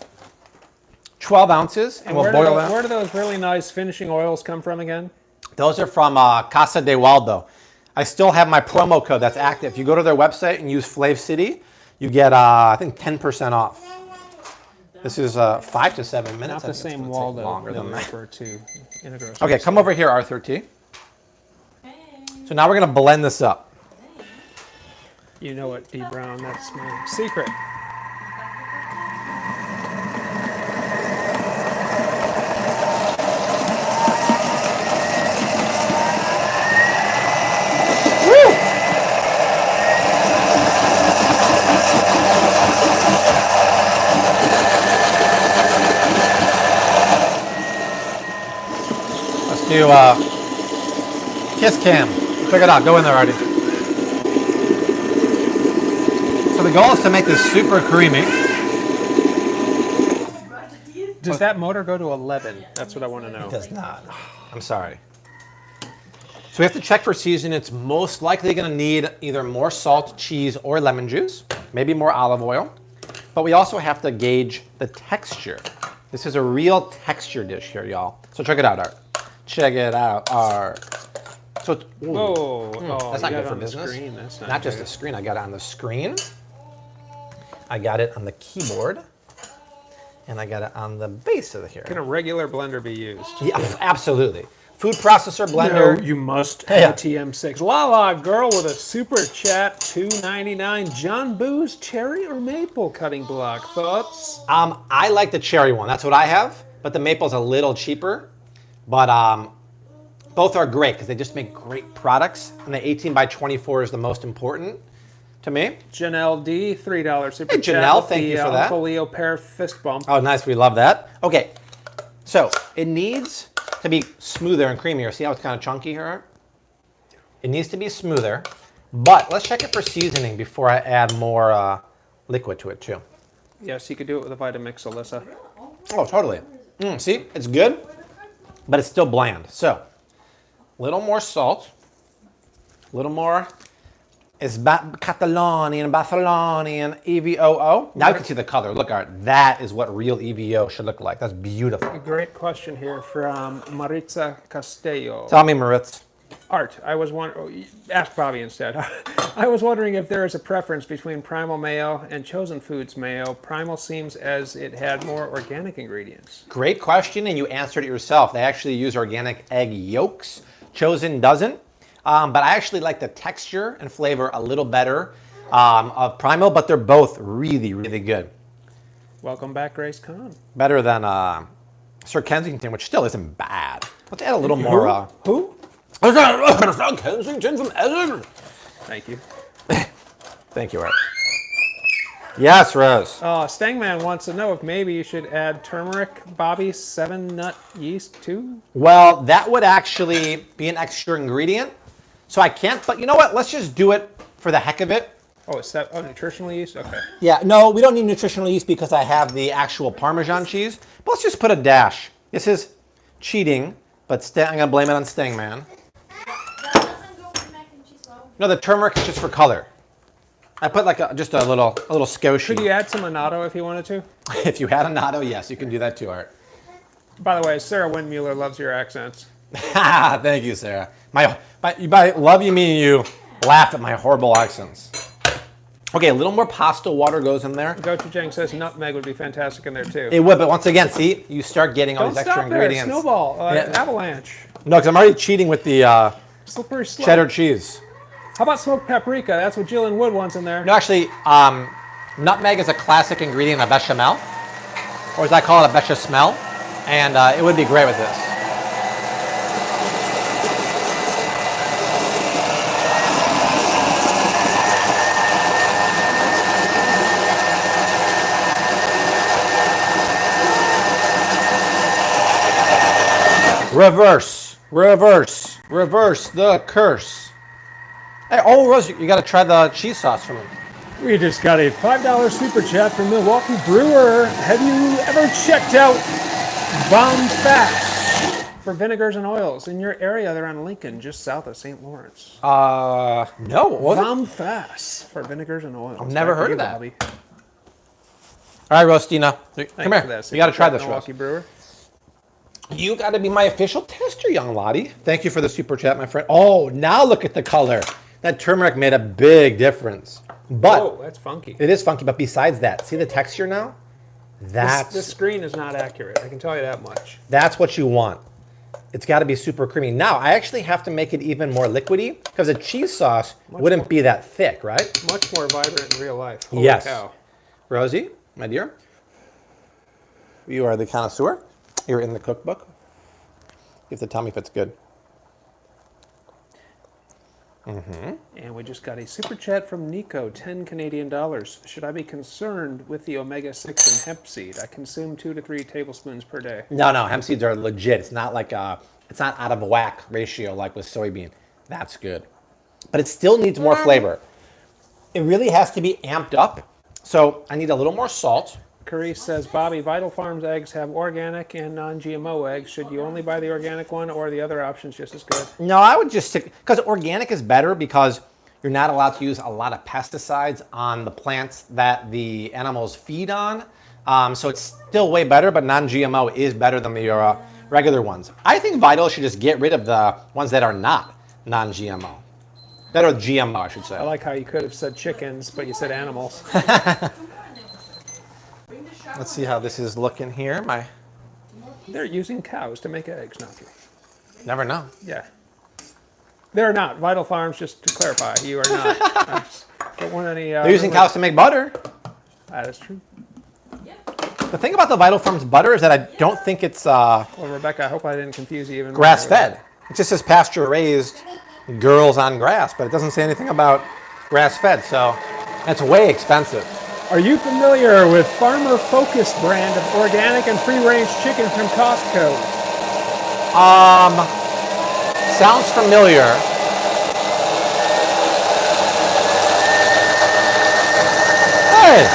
12 ounces, and we'll boil that. Where do those really nice finishing oils come from again? Those are from Casa de Waldo. I still have my promo code that's active. If you go to their website and use Flav City, you get, I think, 10% off. This is 5 to 7 minutes. Not the same Waldo longer that than we that. refer to in a grocery Okay, come store. over here, Arthur T. So now we're going to blend this up. You know what, D. Brown, that's my secret. Let's do Kiss Cam. Check it out. Go in there, Artie. So the goal is to make this super creamy. Does that motor go to 11? That's what I want to know. It does not. I'm sorry. So we have to check for seasoning. It's most likely going to need either more salt, cheese, or lemon juice, maybe more olive oil. But we also have to gauge the texture. This is a real texture dish here, y'all. So check it out, Art. Check it out, Art. So it's, that's not good for business. That's Not just the screen. I got it on the screen. I got it on the keyboard. And I got it on the base of the here. Can a regular blender be used? Yeah, absolutely. Food processor blender. No, you must have a TM6. Lala girl with a super chat, $2.99. John Boo's cherry or maple cutting block. Thoughts? I like the cherry one. That's what I have. But the maple's a little cheaper. But both are great because they just make great products. And the 18 by 24 is the most important to me. Janelle D, $3 super Hey, chat. Janelle, thank you for that. Uncle Leo Pear fist bump. Oh, nice. We love that. Okay. So it needs to be smoother and creamier. See how it's kind of chunky here? It needs to be smoother. But let's check it for seasoning before I add more liquid to it too. Yes, you could do it with a Vitamix, Alyssa. Oh, totally. See, it's good, but it's still bland. So a little more salt, a little more Catalonian, Barcelonian, EVOO. Now you can see the color. Look, Art, that is what real EVO should look like. That's beautiful. A great question here from Maritza Castello. Tell me, Maritz. Art, I was wondering, ask Bobby instead. I was wondering if there is a preference between Primal Mayo and Chosen Foods Mayo. Primal seems as it had more organic ingredients. Great question, and you answered it yourself. They actually use organic egg yolks. Chosen doesn't. But I actually like the texture and flavor a little better of Primal, but they're both really, really good. Welcome back, Grace Kahn. Better than Sir Kensington, which still isn't bad. Let's add a little more. Who? Sir Kensington from Essen. Thank you. Thank you, Art. Yes, Rose. Stangman wants to know if maybe you should add turmeric, Bobby, 7-nut yeast too. Well, that would actually be an extra ingredient. So I can't, but you know what? Let's just do it for the heck of it. Oh, it's that nutritional yeast? Okay. Yeah, no, we don't need nutritional yeast because I have the actual Parmesan cheese. But let's just put a dash. This is cheating, but I'm going to blame it on Stangman. That doesn't go with mac and cheese, though. No, the turmeric is just for color. I put like just a little skoshi. Could you add some annatto if you wanted to? If you had annatto, yes, you can do that too, Art. By the way, Sarah Windmuller loves your accents. Thank you, Sarah. By love you, mean you laugh at my horrible accents. Okay, a little more pasta water goes in there. Go to Jang says nutmeg would be fantastic in there too. It would, but once again, see, you start getting all Don't these extra stop ingredients. there. Snowball, avalanche, No, because I'm already cheating with the slippery slope. cheddar cheese. How about smoked paprika? That's what Jillian Wood wants in there. No, actually, nutmeg is a classic ingredient of bechamel, or as I call it, a bechamel, and it would be great with this. Reverse, reverse, reverse the curse. Hey, oh, Rose, you got to try the cheese sauce from him. We just got a $5 super chat from Milwaukee Brewer. Have you ever checked out Vom Fats for vinegars and oils? In your area, they're on Lincoln, just south of St. Lawrence. No. Vom Fats for vinegars and oils. I've never Back to heard you, of that. Bobby. All right, Rostina, come Thanks for here. that You got to try super this, chat, Rose. Milwaukee Brewer. You got to be my official tester, young Lottie. Thank you for the super chat, my friend. Oh, now look at the color. That turmeric made a big difference. But Oh, that's funky. it is funky. But besides that, see the texture now? This screen is not accurate. I can tell you that much. That's what you want. It's got to be super creamy. Now, I actually have to make it even more liquidy because a cheese sauce wouldn't be that thick, right? Much more vibrant in real life. Holy Yes. cow. Rosie, my dear, you are the connoisseur. You're in the cookbook. You have to tell me if it's good. And we just got a super chat from Nico, 10 Canadian dollars. Should I be concerned with the omega-6 in hemp seed? I consume 2 to 3 tablespoons per day. No, hemp seeds are legit. It's not like it's not out of whack ratio like with soybean. That's good. But it still needs more flavor. It really has to be amped up. So I need a little more salt. Carice says, Bobby, Vital Farms eggs have organic and non-GMO eggs. Should you only buy the organic one or the other options just as good? No, I would just stick, because organic is better because you're not allowed to use a lot of pesticides on the plants that the animals feed on. So it's still way better, but non-GMO is better than the regular ones. I think Vital should just get rid of the ones that are not non-GMO. That are GMO, I should say. I like how you could have said chickens, but you said animals. Let's see how this is looking here. They're using cows to make eggs, not to. Never know. Yeah. They're not. Vital Farms, just to clarify, you are not. I just don't want any... They're using cows to make butter. That is true. The thing about the Vital Farms butter is that I don't think it's Well, Rebecca, I hope I didn't confuse you even more. grass-fed. It just says pasture-raised girls on grass, but it doesn't say anything about grass-fed, so that's way expensive. Are you familiar with Farmer Focus brand of organic and free-range chicken from Costco? Sounds familiar. Hey!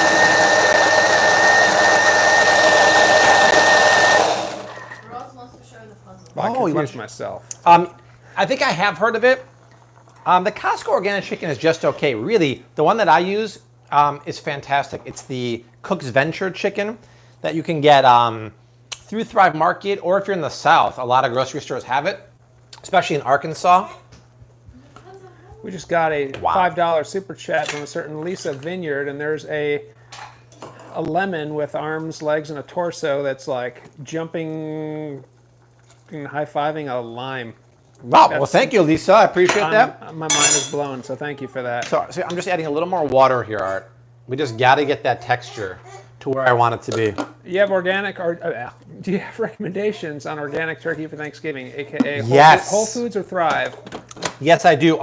Ross wants to show the puzzle. I Oh, you confused want- myself. I think I have heard of it. The Costco organic chicken is just okay. Really, the one that I use is fantastic. It's the Cook's Venture chicken that you can get through Thrive Market, or if you're in the South, a lot of grocery stores have it, especially in Arkansas. We just got a $5 super chat from a certain Lisa Vineyard, and there's a lemon with arms, legs, and a torso that's like jumping and high-fiving a lime. Wow, well, thank you, Lisa. I appreciate that. My mind is blown, so thank you for that. So I'm just adding a little more water here, Art. We just got to get that texture to where I want it to be. You have organic, or do you have recommendations on organic turkey for Thanksgiving, aka Yes. Whole Foods or Thrive? Yes, I do.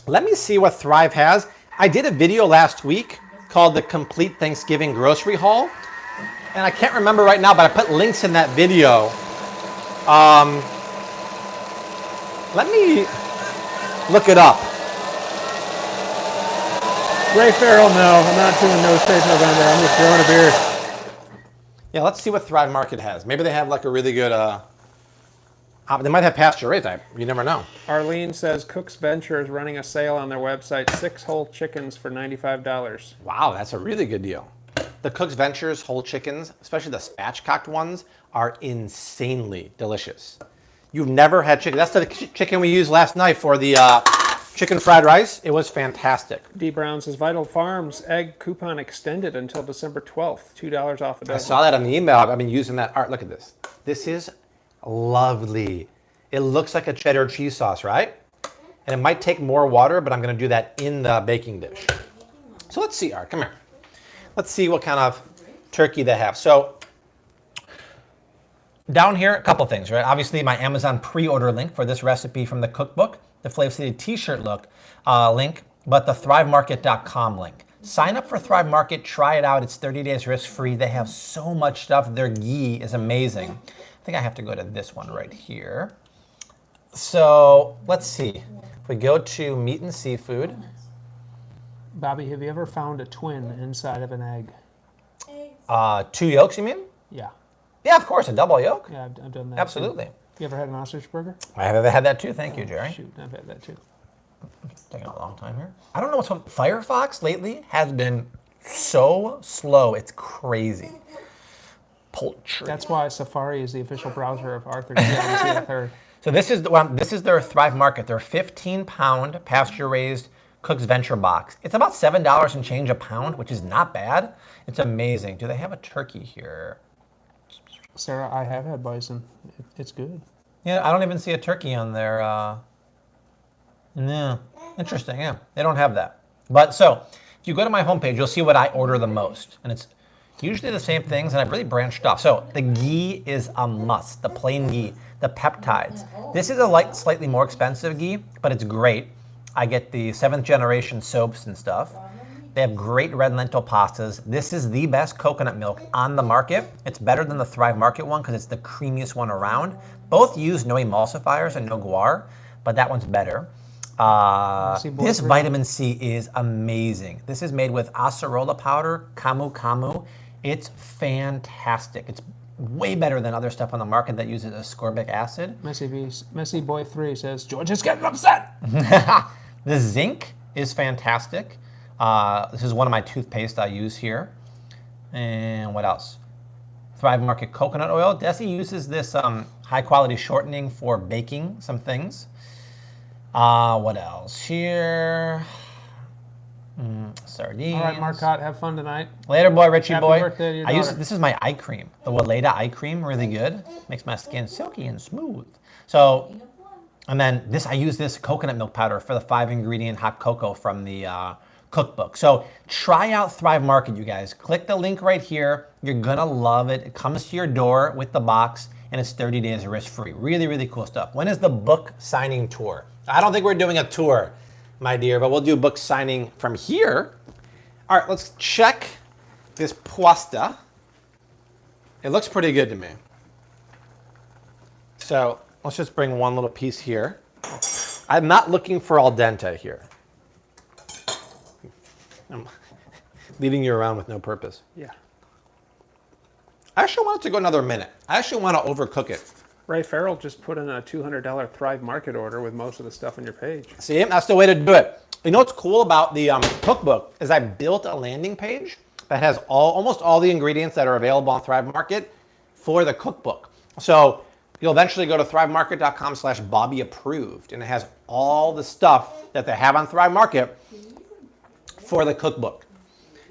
Let me see what Thrive has. I did a video last week called the Complete Thanksgiving Grocery Haul. And I can't remember right now, but I put links in that video. Let me look it up. Ray Farrell, no, I'm not doing no stage November. I'm just growing a beard. Yeah, let's see what Thrive Market has. Maybe they have like a really good, they might have pasture raised. You never know. Arlene says Cook's Venture is running a sale on their website, 6 whole chickens for $95. Wow, that's a really good deal. The Cook's Ventures whole chickens, especially the spatchcocked ones, are insanely delicious. You've never had chicken. That's the chicken we used last night for the chicken fried rice. It was fantastic. D. Brown says Vital Farms egg coupon extended until December 12th, $2 off the dozen. I saw that on the email. I've been using that art. Look at this. This is lovely. It looks like a cheddar cheese sauce, right? And it might take more water, but I'm going to do that in the baking dish. So let's see, Art. Come here. Let's see what kind of turkey they have. So down here, a couple things, right? Obviously, my Amazon pre-order link for this recipe from the cookbook, the Flav City t-shirt link, but the thrivemarket.com link. Sign up for Thrive Market, try it out. It's 30 days risk-free. They have so much stuff. Their ghee is amazing. I think I have to go to this one right here. So let's see. If we go to meat and seafood. Bobby, have you ever found a twin inside of an egg? 2 yolks, you mean? Yeah. Yeah, of course, a double yolk. Yeah, I've done that. Absolutely. Too. You ever had an ostrich burger? I have had that too. Thank you, Jerry. Shoot, I've had that too. Taking a long time here. I don't know what's going on. Firefox lately has been so slow. It's crazy. Poultry. That's why Safari is the official browser of Arthur G. III. So this is their Thrive Market. Their 15-pound pasture-raised Cook's Venture box. It's about $7 and change a pound, which is not bad. It's amazing. Do they have a turkey here? Sarah, I have had bison. It's good. Yeah, I don't even see a turkey on there. No, interesting. Yeah, they don't have that. But so, if you go to my homepage, you'll see what I order the most, and it's usually the same things, and I've really branched off. So the ghee is a must. The plain ghee, the peptides. This is a slightly more expensive ghee, but it's great. I get the 7th generation soaps and stuff. They have great red lentil pastas. This is the best coconut milk on the market. It's better than the Thrive Market one because it's the creamiest one around. Both use no emulsifiers and no guar, but that one's better. This vitamin C is amazing. This is made with acerola powder, camu camu. It's fantastic. It's way better than other stuff on the market that uses ascorbic acid. Messy Boy 3 says, George is getting upset. The zinc is fantastic. This is one of my toothpaste I use here. And what else? Thrive Market coconut oil. Desi uses this high quality shortening for baking some things. What else here? Sardines. All right, Marcotte, have fun tonight. Later, boy, Richie Happy boy. birthday to your daughter. This is my eye cream, the Weleda eye cream, really good. Makes my skin silky and smooth. So, and then I use this coconut milk powder for the 5-ingredient hot cocoa from the cookbook. So try out Thrive Market, you guys. Click the link right here. You're gonna love it. It comes to your door with the box, and it's 30 days risk-free. Really, really cool stuff. When is the book signing tour? I don't think we're doing a tour, my dear, but we'll do book signing from here. All right, let's check this pasta. It looks pretty good to me. So let's just bring one little piece here. I'm not looking for al dente here. I'm leading you around with no purpose. Yeah. I actually want it to go another minute. I actually want to overcook it. Ray Farrell just put in a $200 Thrive Market order with most of the stuff on your page. See, that's the way to do it. You know what's cool about the cookbook is I built a landing page that has almost all the ingredients that are available on Thrive Market for the cookbook. So you'll eventually go to thrivemarket.com/BobbyApproved, and it has all the stuff that they have on Thrive Market for the cookbook.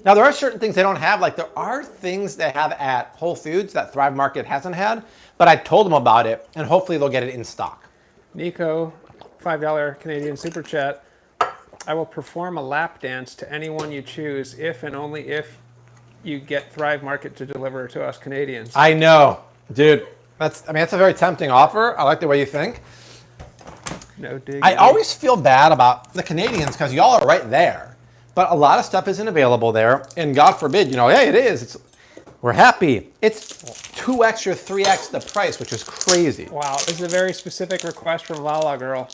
Now, there are certain things they don't have. Like, there are things they have at Whole Foods that Thrive Market hasn't had, but I told them about it, and hopefully they'll get it in stock. Nico, $5 Canadian Super Chat. I will perform a lap dance to anyone you choose if and only if you get Thrive Market to deliver to us Canadians. I know, dude. That's a very tempting offer. I like the way you think. No diggity. I always feel bad about the Canadians because y'all are right there, but a lot of stuff isn't available there, and God forbid, hey, it is. We're happy. It's 2x or 3x the price, which is crazy. Wow, this is a very specific request from Lala Girl.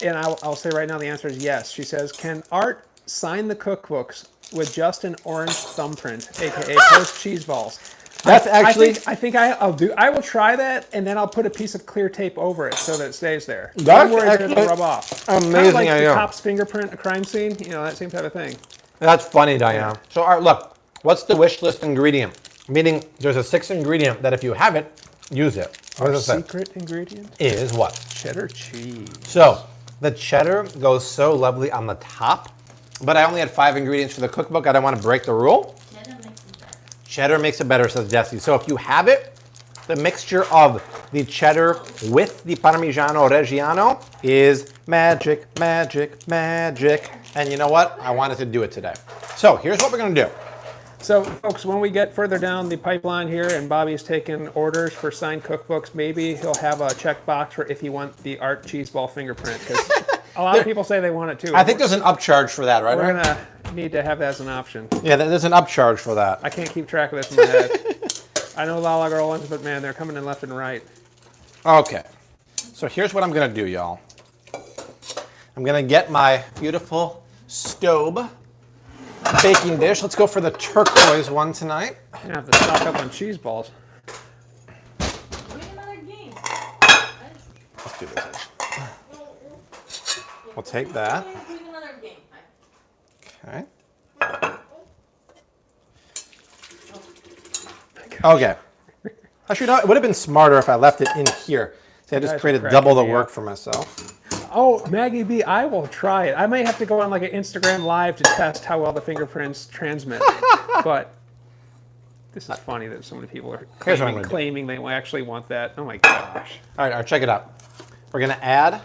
And I'll say right now the answer is yes. She says, can Art sign the cookbooks with just an orange thumbprint, aka post cheese balls? That's actually... I think I will try that, and then I'll put a piece of clear tape over it so that it stays there. That's Don't worry, actually it'll rub off. amazing Kind of like the idea. cop's fingerprint in a crime scene, that same type of thing. That's funny, Diane. So, Art, look, what's the wish list ingredient? Meaning, there's a 6th ingredient that if you have it, use it. What does it say? Secret ingredient? Is what? Cheddar cheese. So, the cheddar goes so lovely on the top, but I only had 5 ingredients for the cookbook. I don't want to break the rule. Cheddar makes it better, says Jesse. So if you have it, the mixture of the cheddar with the Parmigiano Reggiano is magic, magic, magic. And you know what? I wanted to do it today. So here's what we're going to do. So, folks, when we get further down the pipeline here and Bobby's taking orders for signed cookbooks, maybe he'll have a checkbox for if you want the Art cheese ball fingerprint, because a lot of people say they want it too. I think there's an upcharge for that, right? We're going to need to have that as an option. Yeah, there's an upcharge for that. I can't keep track of this in my head. I know Lala Girl ones, but man, they're coming in left and right. Okay. So here's what I'm going to do, y'all. I'm going to get my beautiful stove baking dish. Let's go for the turquoise one tonight. I'm going to have to stock up on cheese balls. Bring another game. Let's do this. We'll take that. Bring another game. Okay. Okay. Actually, no, it would have been smarter if I left it in here. See, I just created double the work for myself. Oh, Maggie B, I will try it. I may have to go on like an Instagram Live to test how well the fingerprints transmit. But this is funny that so many people are claiming they actually want that. Oh my gosh. All right, check it out. We're going to add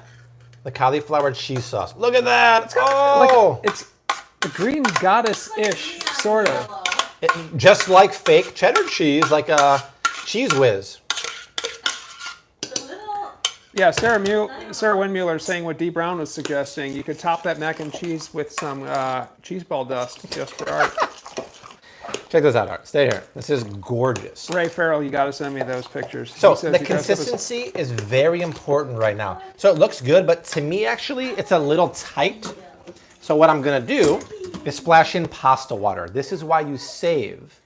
the cauliflower cheese sauce. Look at that. Oh! Like, it's a green goddess-ish, sort of. Just like fake cheddar cheese, like a Cheese Whiz. Yeah, Sarah Windmuller is saying what Dee Brown was suggesting. You could top that mac and cheese with some cheese ball dust just for Art. Check this out, Art. Stay here. This is gorgeous. Ray Farrell, you got to send me those pictures. So the consistency is very important right now. So it looks good, but to me, actually, it's a little tight. So what I'm going to do is splash in pasta water. This is why you save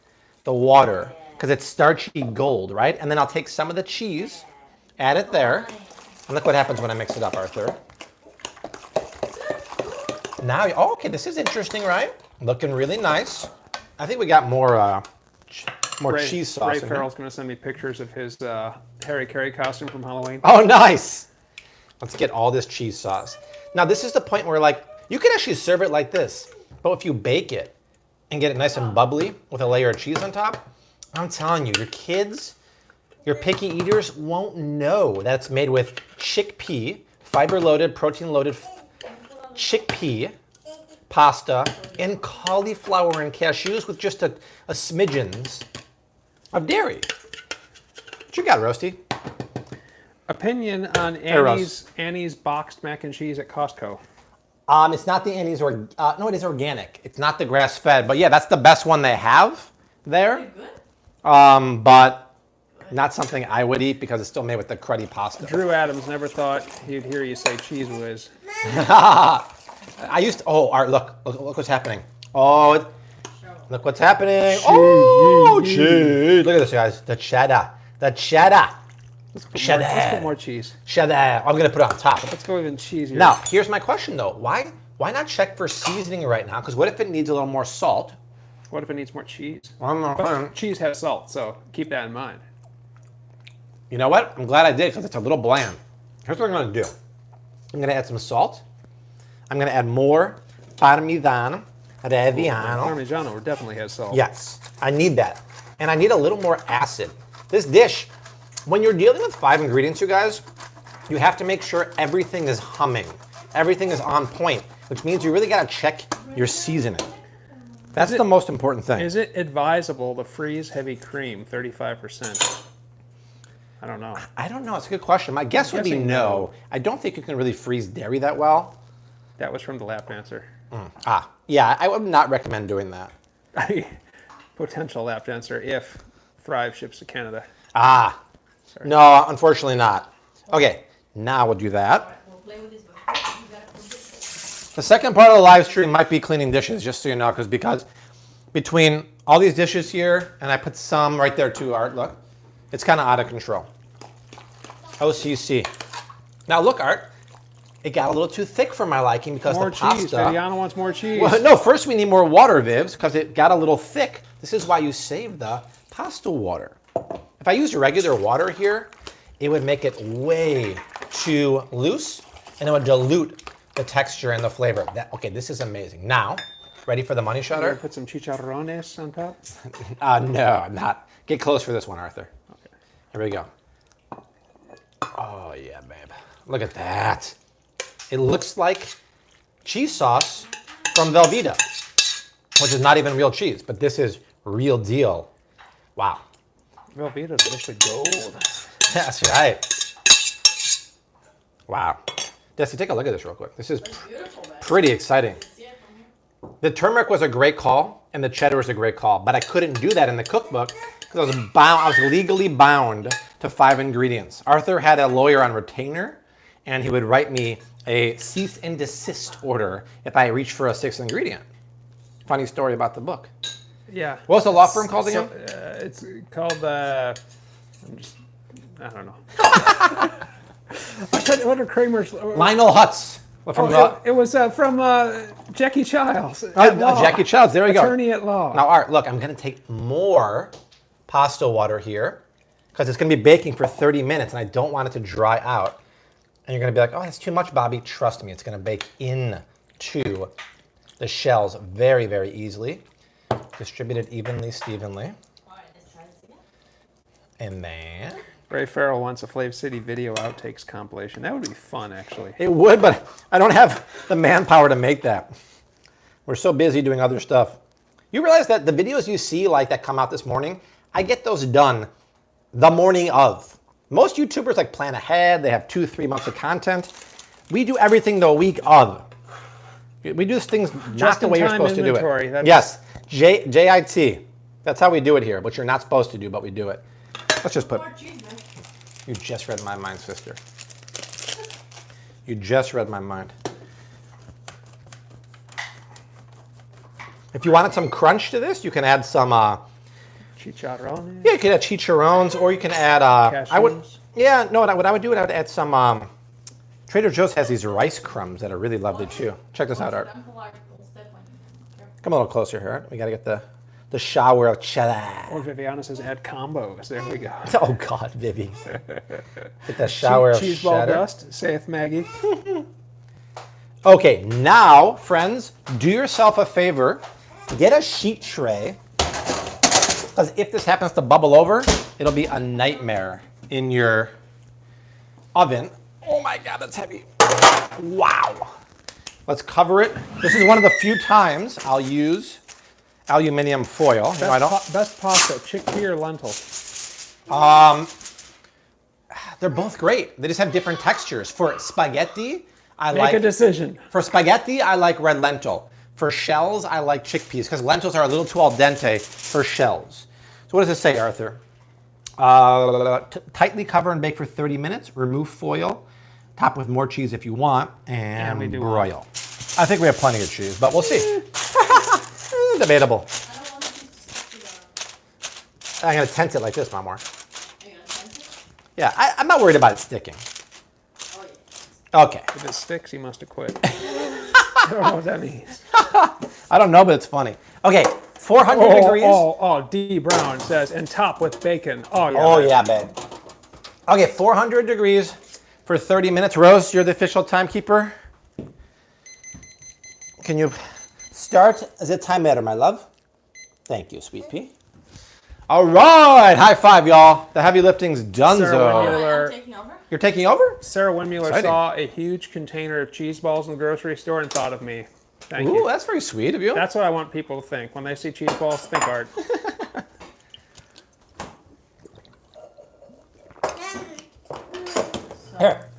the water, because it's starchy gold, right? And then I'll take some of the cheese, add it there, and look what happens when I mix it up, Arthur. Now, oh, okay, this is interesting, right? Looking really nice. I think we got more cheese sauce. Ray Farrell's going to send me pictures of his Harry Carey costume from Halloween. Oh, nice. Let's get all this cheese sauce. Now, this is the point where, like, you can actually serve it like this, but if you bake it and get it nice and bubbly with a layer of cheese on top, I'm telling you, your kids, your picky eaters won't know that it's made with chickpea, fiber-loaded, protein-loaded chickpea pasta and cauliflower and cashews with just a smidgens of dairy. What you got, Roasty? Opinion on Annie's boxed mac and cheese at Costco. It's not the Annie's, no, it is organic. It's not the grass-fed, but yeah, that's the best one they have there. But not something I would eat because it's still made with the cruddy pasta. Drew Adams never thought he'd hear you say Cheese Whiz. I used to, oh, Art, look what's happening. Oh, look what's happening. Oh, cheese. Look at this, guys. The cheddar. Let's put more cheese. Cheddar. I'm going to put it on top. Let's go even cheesier. Now, here's my question, though. Why not check for seasoning right now? Because what if it needs a little more salt? What if it needs more cheese? But cheese has salt, so keep that in mind. You know what? I'm glad I did because it's a little bland. Here's what I'm going to do. I'm going to add some salt. I'm going to add more Parmigiano Reggiano. Parmigiano definitely has salt. Yes, I need that. And I need a little more acid. This dish, when you're dealing with 5 ingredients, you guys, you have to make sure everything is humming. Everything is on point, which means you really got to check your seasoning. That's the most important thing. Is it advisable to freeze heavy cream 35%? I don't know. I don't know. It's a good question. My guess would be no. I don't think you can really freeze dairy that well. That was from the lap dancer. Yeah, I would not recommend doing that. Potential lap dancer if Thrive ships to Canada. No, unfortunately not. Okay, now we'll do that. We'll play with this, but you gotta put this. The second part of the live stream might be cleaning dishes, just so you know, because between all these dishes here, and I put some right there too, Art, look, it's kind of out of control. OCC. Now look, Art, it got a little too thick for my liking because More the pasta. cheese. Viviana wants more cheese. Well, no, first we need more water, Vivs, because it got a little thick. This is why you save the pasta water. If I used regular water here, it would make it way too loose, and it would dilute the texture and the flavor. Okay, this is amazing. Now, ready for the money shot, Art? Put some chicharrones on top? No, I'm not. Get close for this one, Arthur. Okay. Here we go. Oh, yeah, babe. Look at that. It looks like cheese sauce from Velveeta, which is not even real cheese, but this is real deal. Wow. Velveeta's actually gold. That's right. Wow. Desi, take a look at this real quick. This is pretty exciting. The turmeric was a great call, and the cheddar was a great call, but I couldn't do that in the cookbook because I was legally bound to 5 ingredients. Arthur had a lawyer on retainer, and he would write me a cease and desist order if I reached for a 6th ingredient. Funny story about the book. Yeah. What was the law firm called again? It's called, I don't know. What are Kramer's? Lionel Hutz. It was from Jackie Childs. Jackie Childs, there we go. Attorney at law. Now, Art, look, I'm going to take more pasta water here because it's going to be baking for 30 minutes, and I don't want it to dry out. And you're going to be like, oh, that's too much, Bobby. Trust me, it's going to bake into the shells very, very easily. Distribute it evenly, Stevenly. All right, let's try this again. And then... Ray Farrell wants a Flav City video outtakes compilation. That would be fun, actually. It would, but I don't have the manpower to make that. We're so busy doing other stuff. You realize that the videos you see like that come out this morning, I get those done the morning of. Most YouTubers like plan ahead. They have 2-3 months of content. We do everything the week of. We do things not the way you're supposed to do it. Yes, JIT. That's how we do it here, which you're not supposed to do, but we do it. Let's just put... You just read my mind, sister. You just read my mind. If you wanted some crunch to this, you can add some... Chicharrones? Yeah, you can add chicharrones, or you can add... what I would do, I would add some... Trader Joe's has these rice crumbs that are really lovely too. Check this out, Art. Come a little closer here, Art. We got to get the shower of cheddar. Or Viviana says add combos. There we go. Oh, God, Vivi. Get the shower of cheese ball cheddar. dust, saith Maggie. Okay, now, friends, do yourself a favor. Get a sheet tray. Because if this happens to bubble over, it'll be a nightmare in your oven. Oh my God, that's heavy. Wow. Let's cover it. This is one of the few times I'll use aluminum foil. Best pasta, chickpea or lentil? They're both great. They just have different textures. For spaghetti, Make a decision. For spaghetti, I like red lentil. For shells, I like chickpeas because lentils are a little too al dente for shells. So what does this say, Arthur? Tightly cover and bake for 30 minutes. Remove foil. Top with more cheese if you want. And broil. I think we have plenty of cheese, but we'll see. Debatable. I'm going to tent it like this, Mom. Yeah, I'm not worried about it sticking. Okay. If it sticks, he must have quit. I don't know what that means. I don't know, but it's funny. Okay, 400 degrees. D. Brown says, and top with bacon. Yeah, babe. Okay, 400 degrees for 30 minutes. Rose, you're the official timekeeper. Can you start the timer, my love? Thank you, sweet pea. All right, high five, y'all. The heavy lifting's donezo. I'm taking over. You're taking over? Sarah Windmuller saw a huge container of cheese balls in the grocery store and thought of me. Thank Ooh, you. that's very sweet of you. That's what I want people to think. When they see cheese balls, think art. Here,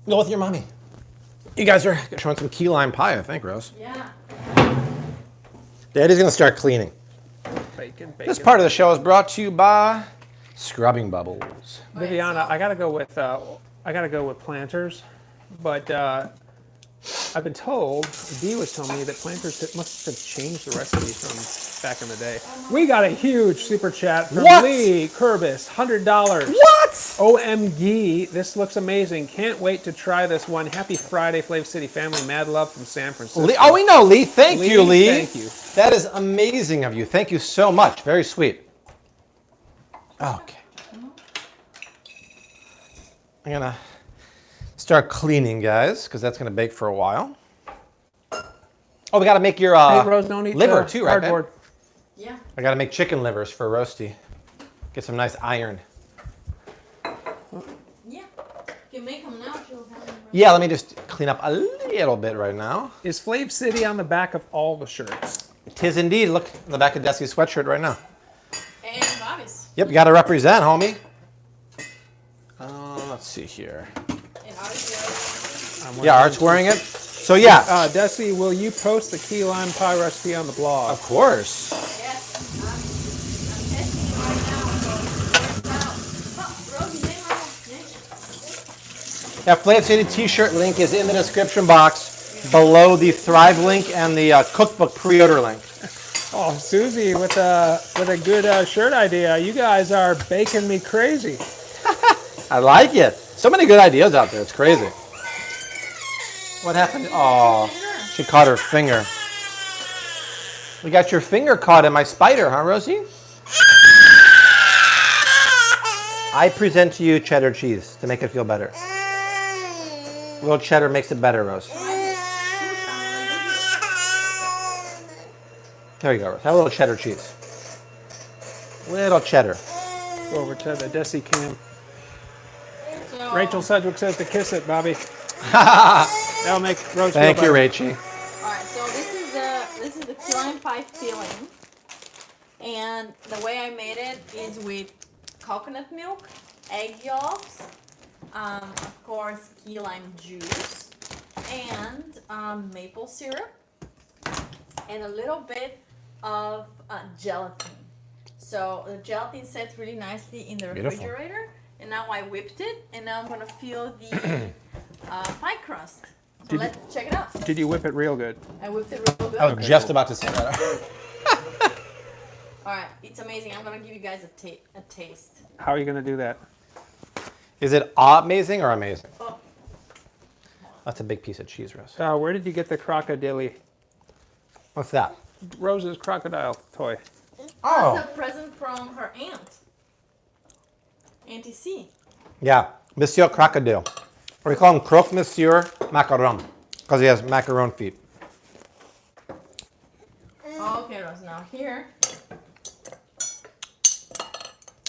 go with your mommy. You guys are showing some key lime pie, I think, Rose. Yeah. Daddy's gonna start cleaning. Bacon. This part of the show is brought to you by Scrubbing Bubbles. Viviana, I gotta go with Planters, but I've been told, Dee was telling me that Planters must have changed the recipe from back in the day. We got a huge super chat from What? Lee Kurbis, $100. What? OMG, this looks amazing. Can't wait to try this one. Happy Friday, Flav City family. Mad love from San Francisco. Lee, oh, we know, Lee. Thank you, Lee. Thank you. That is amazing of you. Thank you so much. Very sweet. Okay. I'm gonna start cleaning, guys, because that's gonna bake for a while. Oh, we gotta make your Hey, Rose, don't eat liver the too, right, babe? cardboard. Yeah. I gotta make chicken livers for roasty. Get some nice iron. Yeah. You can make them now. She'll have them. Yeah, let me just clean up a little bit right now. Is Flav City on the back of all the shirts? Tis indeed. Look on the back of Desi's sweatshirt right now. And Bobby's. Yep, you gotta represent, homie. Let's see here. And ours. Yeah, Art's wearing it. So yeah, Desi, will you post the key lime pie recipe on the blog? of course. Yes. I'm testing it right now. So it's out. Oh, Rosie, name right. That Flav City t-shirt link is in the description box below the Thrive link and the cookbook pre-order link. Oh, Susie with a good shirt idea. You guys are baking me crazy. I like it. So many good ideas out there. It's crazy. What happened? Oh, she caught her finger. We got your finger caught in my spider, huh, Rosie? I present to you cheddar cheese to make it feel better. A little cheddar makes it better, Rose. There you go, Rose. Have a little cheddar cheese. Little cheddar. Go over to the Desi cam. So, Rachel Sedgwick says to kiss it, Bobby. That'll make Rose Thank feel you, better. Rachie. all right. So this is the key lime pie filling, and the way I made it is with coconut milk, egg yolks, of course key lime juice, and maple syrup, and a little bit of gelatin. So the gelatin sets really nicely in the Beautiful. refrigerator, and now I whipped it, and now I'm gonna fill the pie crust. So let's check it out. Did you whip it real good? I whipped it real good. I was just about to say that. All right, it's amazing. I'm gonna give you guys a taste. How are you going to do that? Is it amazing or amazing? Oh, That's a big piece of cheese, Rose. Where did you get the crocodile? What's that? Rose's crocodile toy. Oh. it's a present from her aunt, Auntie C. Yeah, Monsieur Crocodile. Or we call him Croque Monsieur Macaron, because he has macaron feet. Okay, Rose. Now here,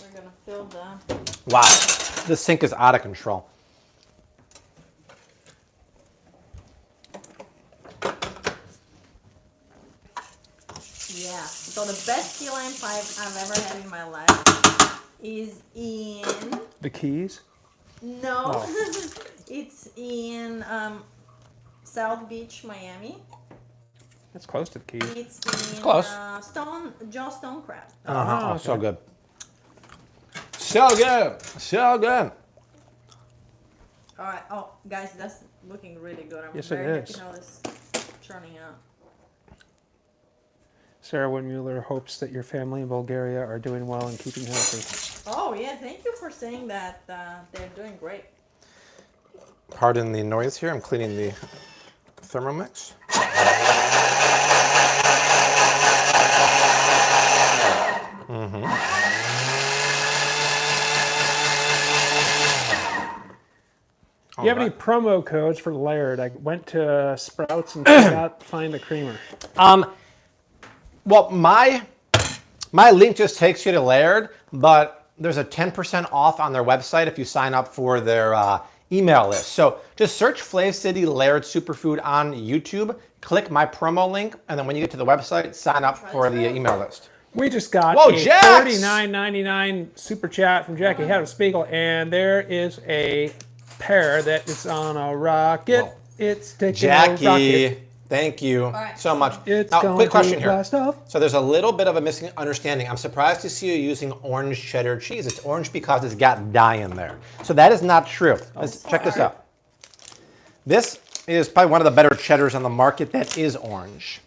we're gonna fill the. Wow, this sink is out of control. Yeah. So the best key lime pie I've ever had in my life is in. The keys? No, it's in South Beach, Miami. That's close to the keys. It's in Close. Joe Stone Crab. Oh, so okay. good. So good. So good. All right. Oh, guys, that's looking really good. I'm Yes, it very is. happy how this turning out. Sarah Windmuller hopes that your family in Bulgaria are doing well and keeping healthy. Oh yeah, thank you for saying that. They're doing great. Pardon the noise here. I'm cleaning the Thermomix. Do you have any promo codes for Laird? I went to Sprouts and could not find the creamer. Well, my link just takes you to Laird, but there's a 10% off on their website if you sign up for their email list. So just search Flav City Laird Superfood on YouTube, click my promo link, and then when you get to the website, sign up for the email list. We just got Whoa, a Jax! $49.99 super chat from Jackie Head of Spiegel, and there is a pair that is on a rocket. Whoa. It's taking Jackie, a rocket. thank you so much. It's now, going quick question to here. blast off. So there's a little bit of a misunderstanding. I'm surprised to see you using orange cheddar cheese. It's orange because it's got dye in there. So that is not true. Let's check this out. This is probably one of the better cheddars on the market that is orange.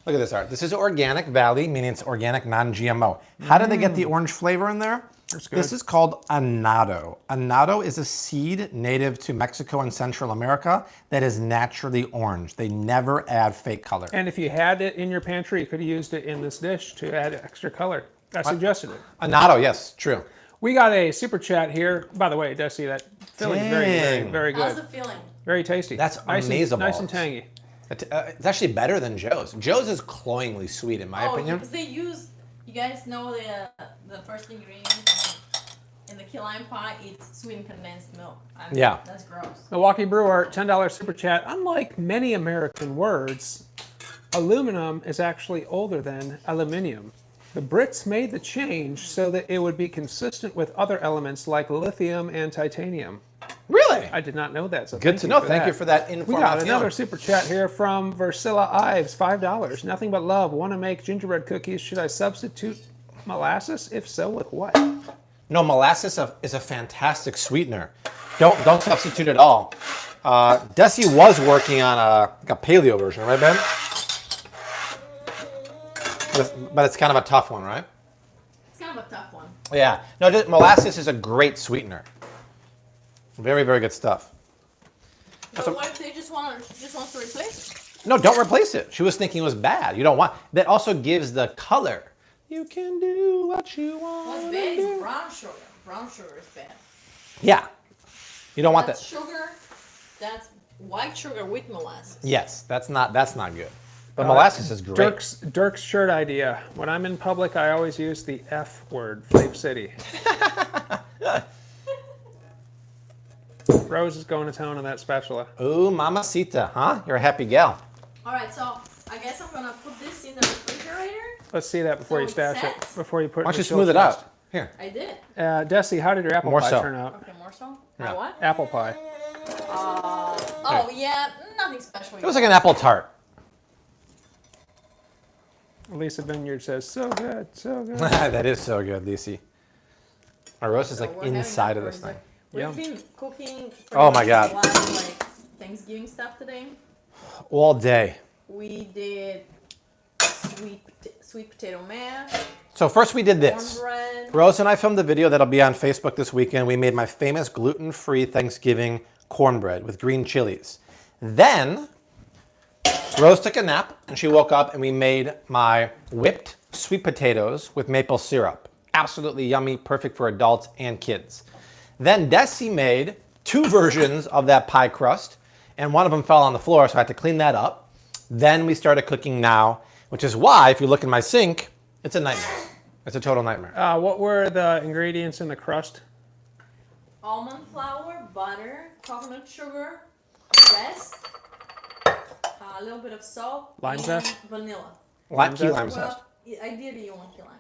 Look at this, Art. This is Organic Valley, meaning it's organic, non-GMO. How did they get the orange flavor in there? That's good. This is called annatto. Annatto is a seed native to Mexico and Central America that is naturally orange. They never add fake color. And if you had it in your pantry, you could have used it in this dish to add extra color. I suggested it. Annatto, yes, true. We got a super chat here. By the way, Desi, that filling is very, very, very good. How's it feeling? Very tasty. That's nice amazing. Nice and tangy. It's actually better than Joe's. Joe's is cloyingly sweet, in my opinion. Because they use, you guys know the first ingredient in the key lime pie, it's sweetened condensed milk. Yeah. That's gross. Milwaukee Brewer, $10 super chat. Unlike many American words, aluminum is actually older than aluminium. The Brits made the change so that it would be consistent with other elements like lithium and titanium. Really? I did not know that. So Good to know. Thank you for that We information. got another super chat here from Versilla Ives, $5. Nothing but love. Want to make gingerbread cookies? Should I substitute molasses? If so, with what? No, molasses is a fantastic sweetener. Don't substitute at all. Desi was working on a paleo version, right, Ben? But it's kind of a tough one, right? It's kind of a tough one. Yeah. No, molasses is a great sweetener. Very, very good stuff. But what if they just wants to replace it? No, don't replace it. She was thinking it was bad. You don't want. That also gives the color. You can do what you want. What's bad is brown sugar. Brown sugar is bad. Yeah. You don't want that. That's sugar. That's white sugar with molasses. Yes, that's not good. But molasses is great. Dirk's shirt idea. When I'm in public, I always use the F word, Flav City. Rose is going to town on that spatula. Ooh, mamacita, huh? You're a happy gal. All right, so I guess I'm gonna put this in the refrigerator. Let's see that before So you it stash it. sets? Before you put it Why in don't you the smooth it chill chest. out? Here. I did. Desi, how did your apple More pie so. turn out? Okay, more so. Yeah. What? Apple pie. Oh yeah, nothing special. It was like an apple tart. Lisa Vineyard says, so good, so good. That is so good, Lisi. Our roast is like we're having inside that of this for thing. We've Yum. been cooking. Oh my God. A lot of like Thanksgiving stuff today. All day. We did sweet potato mash, So first we did this. cornbread. Rose and I filmed a video that'll be on Facebook this weekend. We made my famous gluten-free Thanksgiving cornbread with green chilies. Then Rose took a nap and she woke up and we made my whipped sweet potatoes with maple syrup. Absolutely yummy, perfect for adults and kids. Then Desi made 2 versions of that pie crust and one of them fell on the floor, so I had to clean that up. Then we started cooking now, which is why if you look in my sink, it's a nightmare. It's a total nightmare. What were the ingredients in the crust? Almond flour, butter, coconut sugar, zest, a little bit of salt, Lime and zest? vanilla. Key lime zest. Well, ideally you want key lime.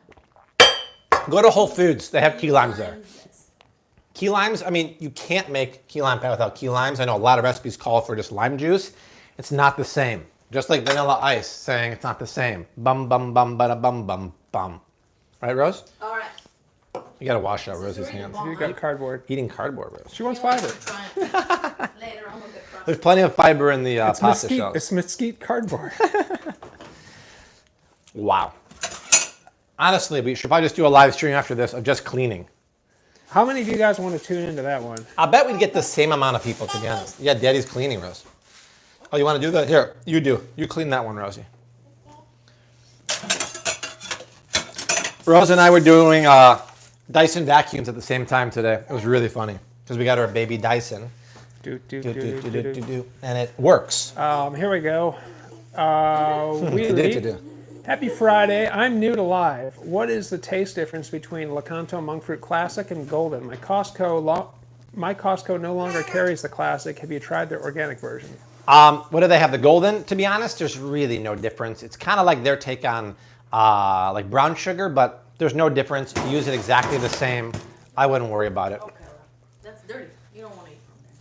Go to Whole Foods. They have key limes there. Lime zest. Key limes, I mean, you can't make key lime pie without key limes. I know a lot of recipes call for just lime juice. It's not the same. Just like Vanilla Ice saying it's not the same. Bum, bum, bum, bada, bum, bum, bum. Right, Rose? All right. You gotta wash out Rose's really hands. long. You got cardboard. Eating cardboard, Rose. She wants fiber. Later on we'll get crust. There's plenty of fiber in the It's pasta mesquite. shells. It's mesquite cardboard. Wow. Honestly, we should probably just do a live stream after this of just cleaning. How many of you guys want to tune into that one? I bet we'd get the same amount of people, to be honest. Yeah, Daddy's cleaning, Rose. Oh, you want to do that? Here, you do. You clean that one, Rosie. Rose and I were doing Dyson vacuums at the same time today. It was really funny because we got our baby Dyson. Do. And it works. Here we go. Do. Happy Friday. I'm new to live. What is the taste difference between Lakanto Monk Fruit Classic and Golden? My Costco My Costco no longer carries the classic. Have you tried their organic version? What do they have? The golden? To be honest, there's really no difference. It's kind of like their take on like brown sugar, but there's no difference. You use it exactly the same. I wouldn't worry about it. Okay, that's dirty. You don't want to eat from there.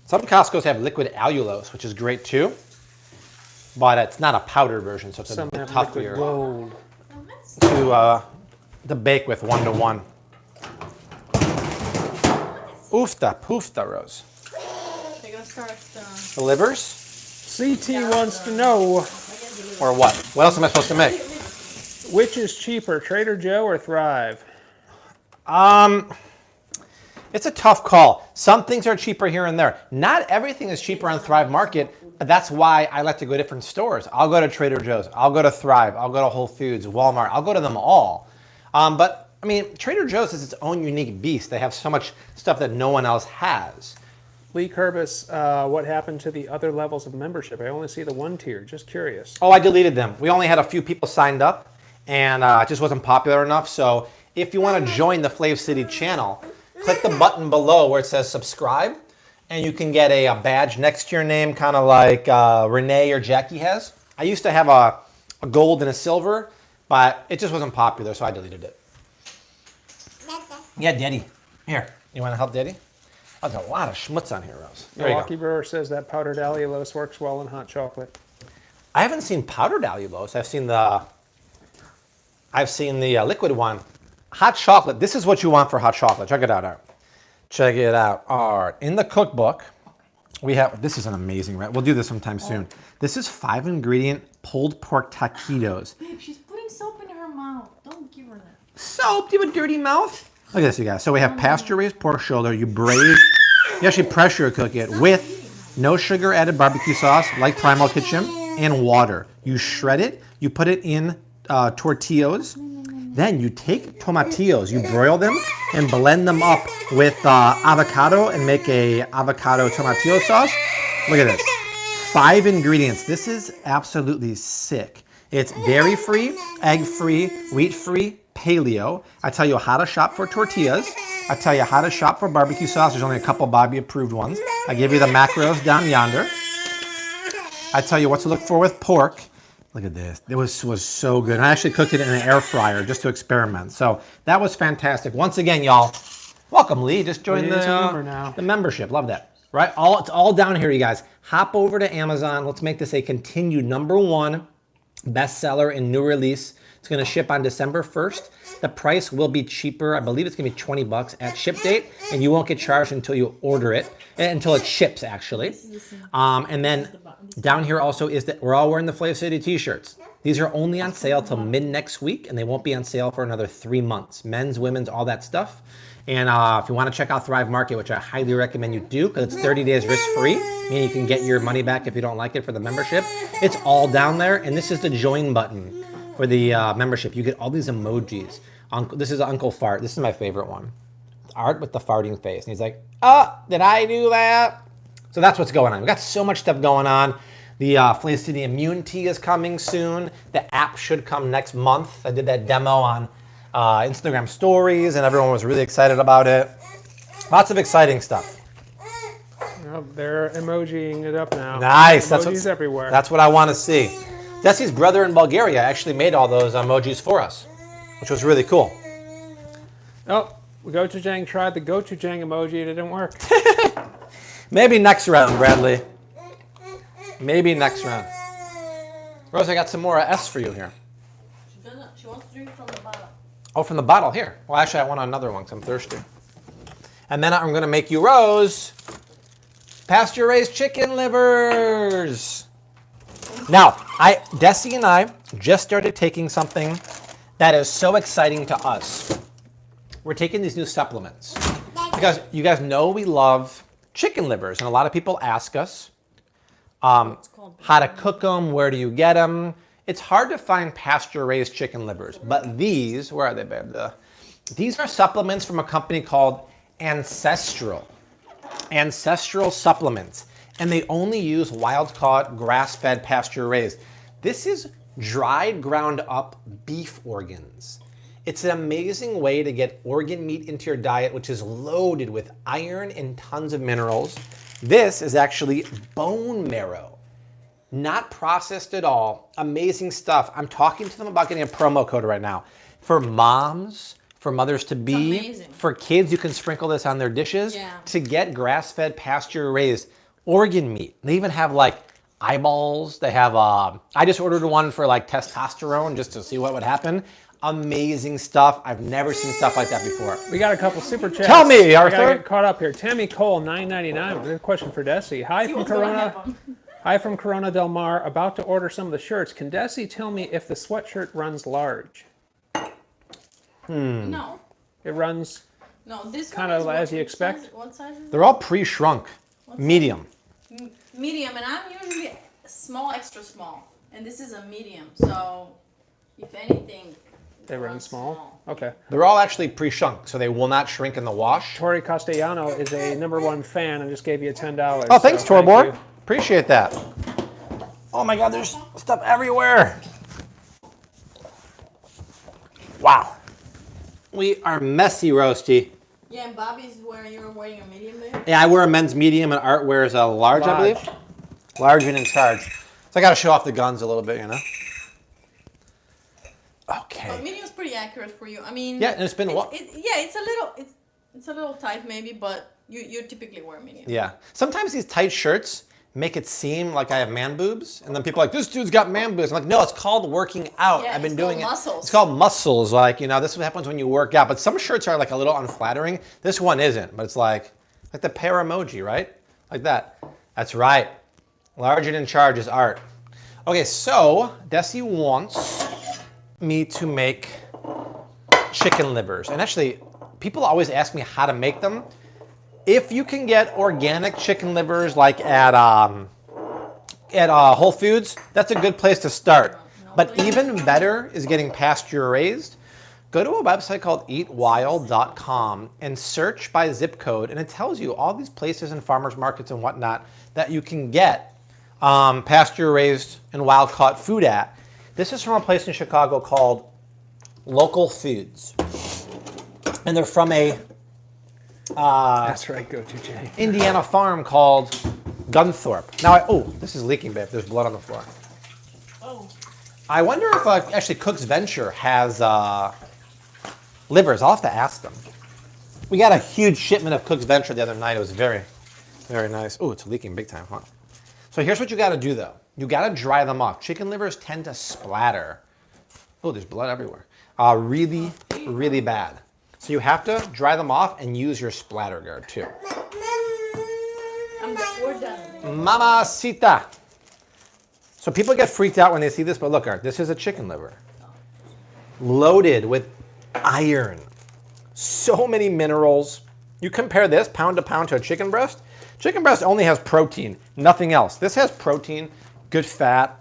Some Costco's have liquid allulose, which is great too, but it's not a powder version, so it's Some a bit have tougher liquid gold. to bake with 1-to-1. Oofta, poofta, Rose. They're gonna start. The livers? CT wants to know, Or what? What else am I supposed to make? which is cheaper, Trader Joe or Thrive? It's a tough call. Some things are cheaper here and there. Not everything is cheaper on Thrive Market. That's why I like to go to different stores. I'll go to Trader Joe's. I'll go to Thrive. I'll go to Whole Foods, Walmart. I'll go to them all. But I mean, Trader Joe's is its own unique beast. They have so much stuff that no one else has. Lee Kerbis, what happened to the other levels of membership? I only see the 1 tier. Just curious. Oh, I deleted them. We only had a few people signed up, and it just wasn't popular enough. So if you want to join the Flav City channel, click the button below where it says subscribe, and you can get a badge next to your name, kind of like Renee or Jackie has. I used to have a gold and a silver, but it just wasn't popular, so I deleted it. Yeah, Daddy. Here, you want to help Daddy? Oh, there's a lot of schmutz on here, Rose. There you Milwaukee go. Brewer says that powdered allulose works well in hot chocolate. I haven't seen powdered allulose. I've seen the liquid one. Hot chocolate. This is what you want for hot chocolate. Check it out, Art. Check it out, Art. In the cookbook, we have. This is an amazing. We'll do this sometime soon. This is 5-ingredient pulled pork taquitos. Babe, she's putting soap in her mouth. Don't give her that. Soap? Do you have a dirty mouth? Look at this, you guys. So we have pasture-raised pork shoulder. You braise. You actually pressure cook it with no sugar added barbecue sauce, like Primal Kitchen, and water. You shred it. You put it in tortillas. Then you take tomatillos. You broil them and blend them up with avocado and make a avocado tomatillo sauce. Look at this. 5 ingredients. This is absolutely sick. It's dairy-free, egg-free, wheat-free, paleo. I tell you how to shop for tortillas. I tell you how to shop for barbecue sauce. There's only a couple Bobby approved ones. I give you the macros down yonder. I tell you what to look for with pork. Look at this. It was so good. I actually cooked it in an air fryer just to experiment. So that was fantastic. Once again, y'all, welcome, Lee. Just joined the membership. Love that. Right? It's all down here, you guys. Hop over to Amazon. Let's make this a continued #1 bestseller and new release. It's going to ship on December 1st. The price will be cheaper. I believe it's going to be $20 at ship date, and you won't get charged until you order it, until it ships, actually. And then down here also is that we're all wearing the Flav City t-shirts. These are only on sale till mid next week, and they won't be on sale for another 3 months. Men's, women's, all that stuff. And if you want to check out Thrive Market, which I highly recommend you do, because it's 30 days risk-free, meaning you can get your money back if you don't like it for the membership. It's all down there, and this is the join button for the membership. You get all these emojis. This is Uncle Fart. This is my favorite one. Art with the farting face. And he's like, oh, did I do that? So that's what's going on. We've got so much stuff going on. The Flav City Immune Tea is coming soon. The app should come next month. I did that demo on Instagram stories, and everyone was really excited about it. Lots of exciting stuff. Well, they're emojiing it up now. Nice. Emojis everywhere. That's what I want to see. Jesse's brother in Bulgaria actually made all those emojis for us, which was really cool. Oh, Gochujang tried the Gochujang emoji. It didn't work. Maybe next round, Bradley. Maybe next round. Rose, I got some more S for you here. She wants to drink from the bottle. Oh, from the bottle here. Well, actually, I want another one because I'm thirsty. And then I'm going to make you, Rose, pasture-raised chicken livers. Now, Desi and I just started taking something that is so exciting to us. We're taking these new supplements. Because you guys know we love chicken livers, and a lot of people ask us how to cook them, where do you get them? It's hard to find pasture-raised chicken livers, but these, where are they, babe? These are supplements from a company called Ancestral supplements, and they only use wild-caught, grass-fed, pasture-raised. This is dried, ground-up beef organs. It's an amazing way to get organ meat into your diet, which is loaded with iron and tons of minerals. This is actually bone marrow, not processed at all. Amazing stuff. I'm talking to them about getting a promo code right now. For moms, for mothers to be, for kids, you can sprinkle this on their dishes to get grass-fed, pasture-raised organ meat. They even have like eyeballs. They have, I just ordered one for like testosterone just to see what would happen. Amazing stuff. I've never seen stuff like that before. We got a couple super chats. Tell me, Arthur. I gotta get caught up here. Tammy Cole, $9.99. Good question for Desi. Hi from Corona. Hi from Corona Del Mar. About to order some of the shirts. Can Desi tell me if the sweatshirt runs large? No. It runs this kind of as you expect. What size is it? They're all pre-shrunk. Medium. Medium, and I'm usually small, extra small. And this is a medium, so if anything, they run small. Okay. They're all actually pre-shrunk, so they will not shrink in the wash. Tori Castellano is a #1 fan and just gave you $10. Oh, thanks, so Torbor. Appreciate that. Oh my God, there's stuff everywhere. Wow. We are messy, Roasty. Yeah, and Bobby's you're wearing a medium there? Yeah, I wear a men's medium and Art wears a large, I believe. Large and in charge. So I got to show off the guns a little bit, you know? Okay. But medium's pretty accurate for you. I mean, yeah, and it's been what? It's a little tight maybe, but you typically wear medium. Yeah. Sometimes these tight shirts make it seem like I have man boobs, and then people are like, this dude's got man boobs. I'm like, no, it's called working out. Yeah, I've been doing it. Muscles. It's called muscles. Like, you know, this is what happens when you work out. But some shirts are like a little unflattering. This one isn't, but it's like the pear emoji, right? Like that. That's right. Large and in charge is Art. Okay, so Desi wants me to make chicken livers. And actually, people always ask me how to make them. If you can get organic chicken livers like at Whole Foods, that's a good place to start. But even better is getting pasture raised. Go to a website called eatwild.com and search by zip code, and it tells you all these places and farmers markets and whatnot that you can get pasture raised and wild caught food at. This is from a place in Chicago called Local Foods. And they're from a that's right, go to Jay. Indiana farm called Gunthorpe. Now, this is leaking, babe. There's blood on the floor. Oh. I wonder if actually Cook's Venture has livers. I'll have to ask them. We got a huge shipment of Cook's Venture the other night. It was very, very nice. Oh, it's leaking big time, huh? So here's what you got to do, though. You got to dry them off. Chicken livers tend to splatter. Oh, there's blood everywhere. Really, really bad. So you have to dry them off and use your splatter guard, too. We're done. Mamacita. So people get freaked out when they see this, but look, Art, this is a chicken liver. Loaded with iron. So many minerals. You compare this pound to pound to a chicken breast. Chicken breast only has protein, nothing else. This has protein, good fat,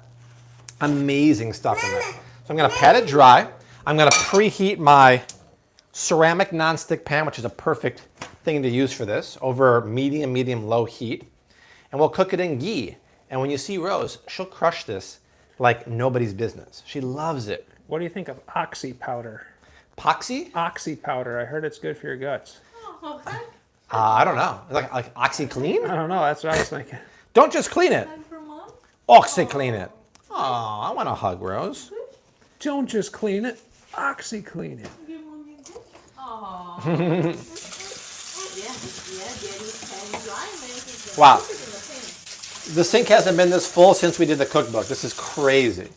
amazing stuff in there. So I'm going to pat it dry. I'm going to preheat my ceramic nonstick pan, which is a perfect thing to use for this, over medium, low heat. And we'll cook it in ghee. And when you see Rose, she'll crush this like nobody's business. She loves it. What do you think of oxy powder? Poxy? Oxy powder. I heard it's good for your guts. Oh, okay. I don't know. Like OxyClean? I don't know. That's what I was thinking. Don't just clean it. OxyClean it. Oh, I want a hug, Rose. Don't just clean it. OxyClean it. Oh. Wow. The sink hasn't been this full since we did the cookbook. This is crazy.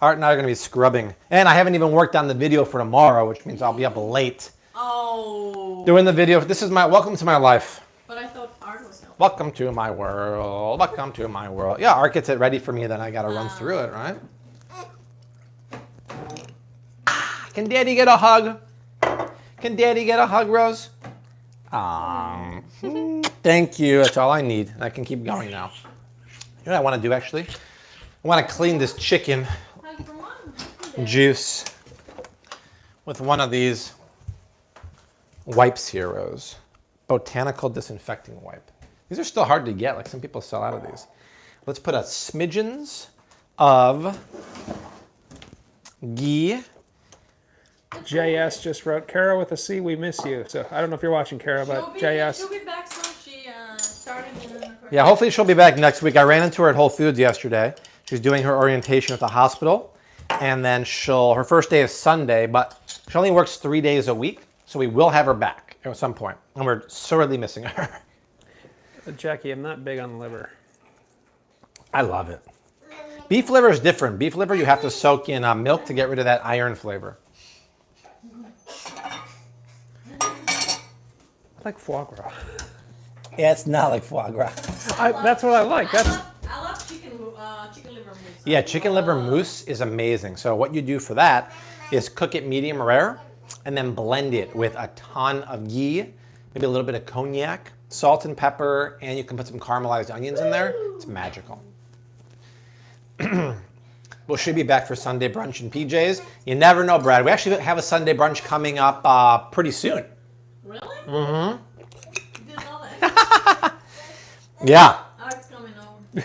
Art and I are going to be scrubbing. And I haven't even worked on the video for tomorrow, which means I'll be up late. Oh. Doing the video. This is welcome to my life. But I thought Art was helping. Welcome to my world. Welcome to my world. Yeah, Art gets it ready for me, then I got to run through it, right? Can Daddy get a hug? Can Daddy get a hug, Rose? Thank you. That's all I need. I can keep going now. You know what I want to do, actually? I want to clean this chicken juice with one of these wipes here, Rose. Botanical disinfecting wipe. These are still hard to get. Like, some people sell out of these. Let's put a smidgens of ghee JS just wrote, Kara with a C, we miss you. So I don't know if you're watching, Kara, but JS. She'll be back soon. She started in Yeah, hopefully she'll be back next week. I ran into her at Whole Foods yesterday. She's doing her orientation at the hospital. And then her first day is Sunday, but she only works 3 days a week. So we will have her back at some point. And we're sorely missing her. Jackie, I'm not big on liver. I love it. Beef liver is different. Beef liver, you have to soak in milk to get rid of that iron flavor. I like foie gras. Yeah, it's not like foie gras. That's what I like. I love chicken liver mousse. Yeah, chicken liver mousse is amazing. So what you do for that is cook it medium rare and then blend it with a ton of ghee, maybe a little bit of cognac, salt and pepper, and you can put some caramelized onions in there. It's magical. We should be back for Sunday brunch in PJ's. You never know, Brad. We actually have a Sunday brunch coming up pretty soon. Really? Mm-hmm. Didn't know that. Yeah. Art's coming over.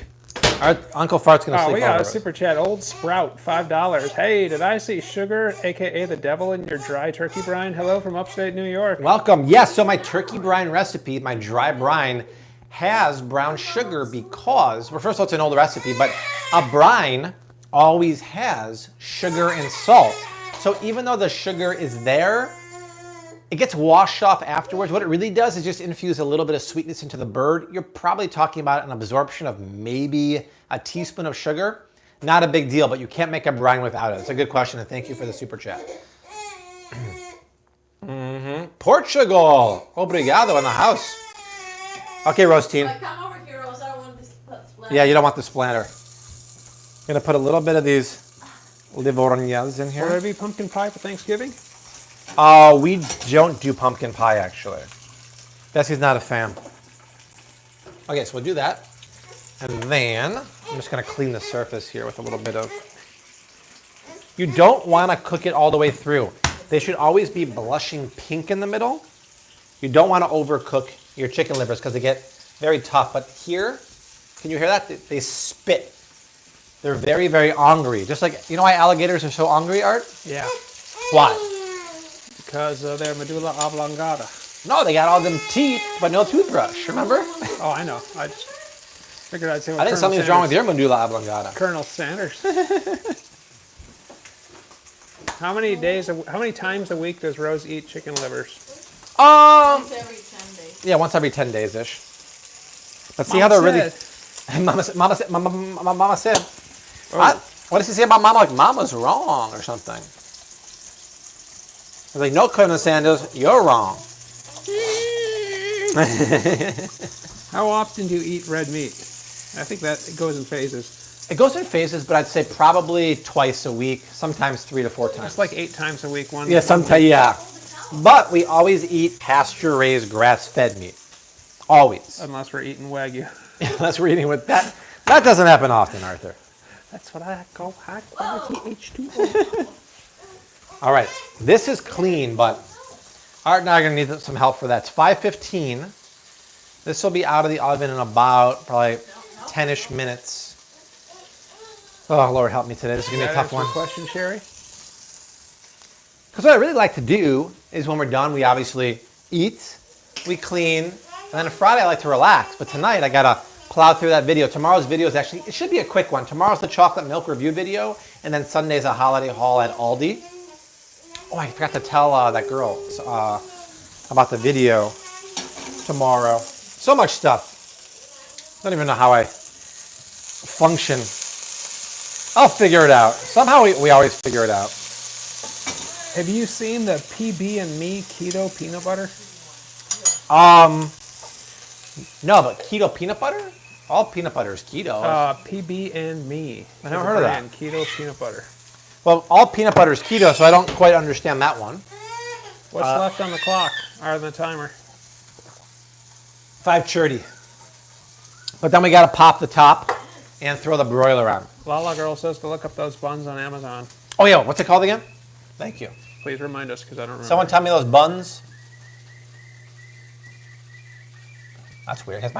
Our Uncle Fart's going to sleep We got over a us. super chat. Old Sprout, $5. Hey, did I see sugar, a.k.a. the devil, in your dry turkey brine? Hello from upstate New York. Welcome. Yes, so my turkey brine recipe, my dry brine, has brown sugar because, well, first of all, it's an old recipe, but a brine always has sugar and salt. So even though the sugar is there, it gets washed off afterwards. What it really does is just infuse a little bit of sweetness into the bird. You're probably talking about an absorption of maybe a teaspoon of sugar. Not a big deal, but you can't make a brine without it. It's a good question, and thank you for the super chat. Portugal. Obrigado in the house. Okay, Rostine. But come over here, Rose. I don't want this splat. Yeah, you don't want the splatter. I'm going to put a little bit of these livornias in Will here. there be pumpkin pie for Thanksgiving? We don't do pumpkin pie, actually. Bessie's not a fan. Okay, so we'll do that. And then I'm just going to clean the surface here with a little bit of... You don't want to cook it all the way through. They should always be blushing pink in the middle. You don't want to overcook your chicken livers because they get very tough. But here, can you hear that? They spit. They're very, very angry. Just like, you know why alligators are so angry, Art? Yeah, Why? because they're medulla oblongata. No, they got all them teeth, but no toothbrush, remember? Oh, I know. I just figured I'd say what I think Colonel something's wrong with Sanders- your medulla oblongata. Colonel Sanders. How many times a week does Rose eat chicken livers? Once every 10 days. Yeah, once every 10 days-ish. But see how they're really... Mama said. What does he say about Mama? Like, Mama's wrong or something. He's like, no, Colonel Sanders, you're wrong. How often do you eat red meat? I think that it goes in phases. It goes in phases, but I'd say probably twice a week, sometimes 3 to 4 times. It's like 8 times a week. Yeah, sometimes, yeah. But we always eat pasture-raised, grass-fed meat. Always. Unless we're eating Wagyu. Unless we're eating with that. That doesn't happen often, Arthur. That's what I call high quality H2O. All right, this is clean, but Art and I are gonna need some help for that. It's 5:15. This will be out of the oven in about probably 10-ish minutes. Oh, Lord, help me today. This is gonna be a tough one. Question, Sherry? Because what I really like to do is when we're done, we obviously eat, we clean, and then on Friday I like to relax. But tonight I gotta plow through that video. Tomorrow's video is actually, it should be a quick one. Tomorrow's the chocolate milk review video, and then Sunday's a holiday haul at Aldi. Oh, I forgot to tell that girl about the video tomorrow. So much stuff. Don't even know how I function. I'll figure it out. Somehow we always figure it out. Have you seen the PB and Me keto peanut butter? No, but keto peanut butter? All peanut butter is keto. PB and Me. I never heard of that. Keto peanut butter. Well, all peanut butter is keto, so I don't quite understand that one. What's left on the clock or the timer? 5:30. But then we got to pop the top and throw the broiler on. Lala Girl says to look up those buns on Amazon. Oh, yeah. What's it called again? Thank you. Please remind us because I don't remember. Someone tell me those buns. That's weird. It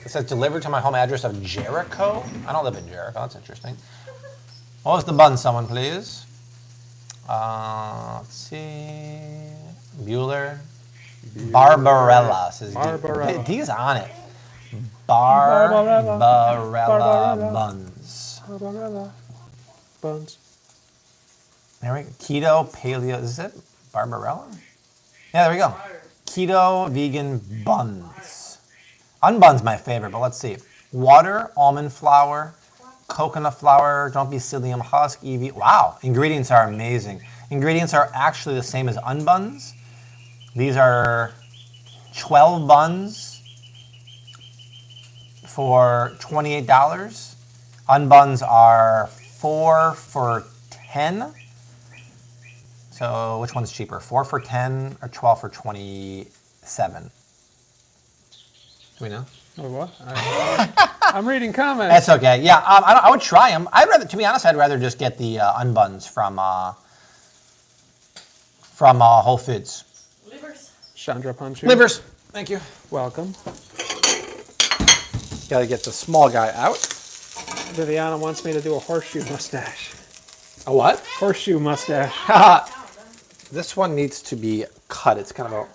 says delivered to my home address of Jericho. I don't live in Jericho. That's interesting. What was the bun, someone, please? Let's see. Bueller. Barbarella says Barbarella. D's on it. Barbarella buns. Barbarella buns. There we go. Keto, paleo. Is it Barbarella? Yeah, there we go. Keto vegan buns. Unbun's my favorite, but let's see. Water, almond flour, coconut flour, don't be psyllium husk, EV. Wow, ingredients are amazing. Ingredients are actually the same as unbuns. These are 12 buns for $28. Unbuns are 4 for $10. So which one's cheaper? 4 for $10 or 12 for $27? Do we know? Oh, what? I'm reading comments. That's okay. Yeah, I would try them. I'd rather, to be honest, I'd rather just get the unbuns from Whole Foods. Livers. Chandra Punchu. Livers. Thank you. Welcome. Gotta get the small guy out. Viviana wants me to do a horseshoe mustache. A what? Horseshoe mustache. This one needs to be cut. It's kind of an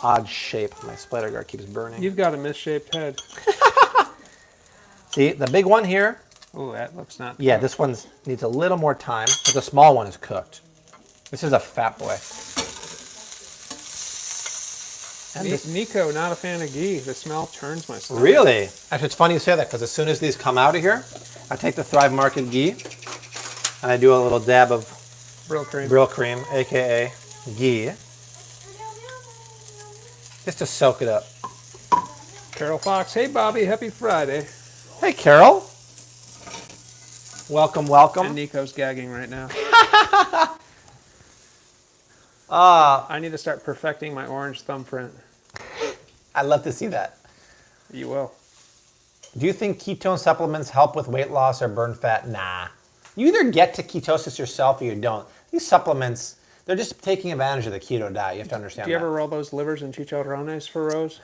odd shape. My splatter guard keeps burning. You've got a misshaped head. See, the big one here. Oh, that looks not. Yeah, this one needs a little more time, but the small one is cooked. This is a fat boy. And this, Nico, not a fan of ghee. The smell turns my stomach. really? Actually, it's funny you say that because as soon as these come out of here, I take the Thrive Market ghee and I do a little dab of Brill cream. aka ghee, just to soak it up. Carol Fox. Hey, Bobby. Happy Friday. Hey, Carol. Welcome, welcome. And Nico's gagging right now. I need to start perfecting my orange thumbprint. I'd love to see that. You will. Do you think ketone supplements help with weight loss or burn fat? Nah. You either get to ketosis yourself or you don't. These supplements, they're just taking advantage of the keto diet. You have to understand Do you that. ever roll those livers and chicharrones for Rose?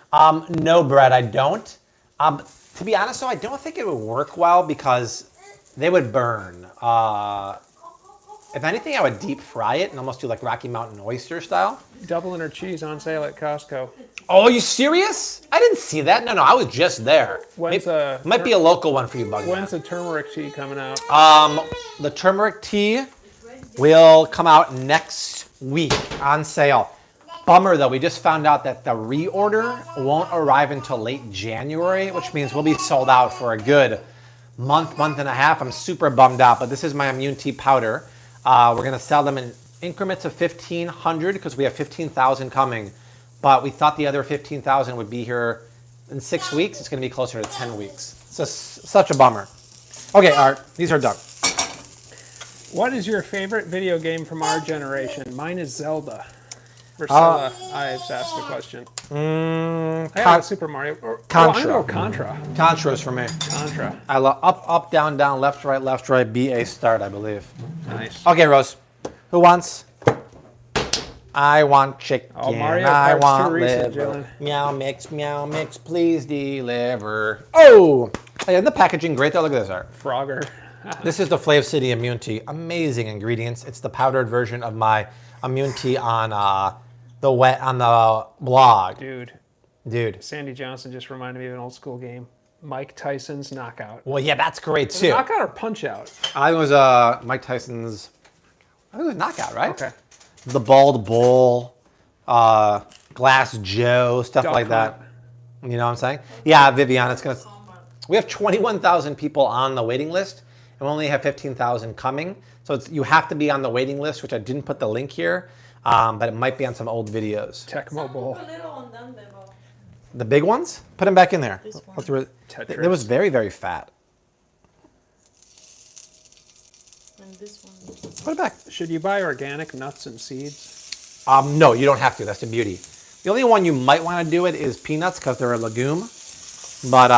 No, Brett, I don't. To be honest, though, I don't think it would work well because they would burn. If anything, I would deep fry it and almost do like Rocky Mountain oyster style. Dublin or cheese on sale at Costco. Oh, are you serious? I didn't see that. No, I was just there. When's Might be a local one for you, Bug. When's the turmeric tea coming out? The turmeric tea will come out next week on sale. Bummer though, we just found out that the reorder won't arrive until late January, which means we'll be sold out for a good month and a half. I'm super bummed out, but this is my immune tea powder. We're going to sell them in increments of 1,500 because we have 15,000 coming. But we thought the other 15,000 would be here in 6 weeks. It's going to be closer to 10 weeks. It's just such a bummer. Okay, Art, these are done. What is your favorite video game from our generation? Mine is Zelda. Priscilla, I've asked the question. I got Super Mario. Contra. I'm going to go Contra. Contra's for me. Contra. I love up, down, left, right, B, A, start, I believe. Nice. Okay, Rose. Who wants? I want chicken. Oh, Mario I Kart's want too recent, liver. Jalen. Meow mix, please deliver. Oh! Hey, isn't the packaging great though? Look at this, Art. Frogger. This is the Flav City Immune Tea. Amazing ingredients. It's the powdered version of my immune tea on the blog. Dude. Sandy Johnson just reminded me of an old school game. Mike Tyson's Knockout. Well, yeah, that's great Was it too. Knockout or Punch Out? I was Mike Tyson's. I think it was Knockout, right? Okay. The Bald Bull, Glass Joe, stuff Duck like Hunt. that. You know what I'm saying? Yeah, Vivian, it's gonna. We have 21,000 people on the waiting list, and we only have 15,000 coming. So you have to be on the waiting list, which I didn't put the link here, but it might be on some old videos. Tecmo Bowl. The big ones? Put them back in there. Tetris. It was very, very fat. And this one. Put it back. Should you buy organic nuts and seeds? No, you don't have to. That's the beauty. The only one you might want to do it is peanuts because they're a legume. But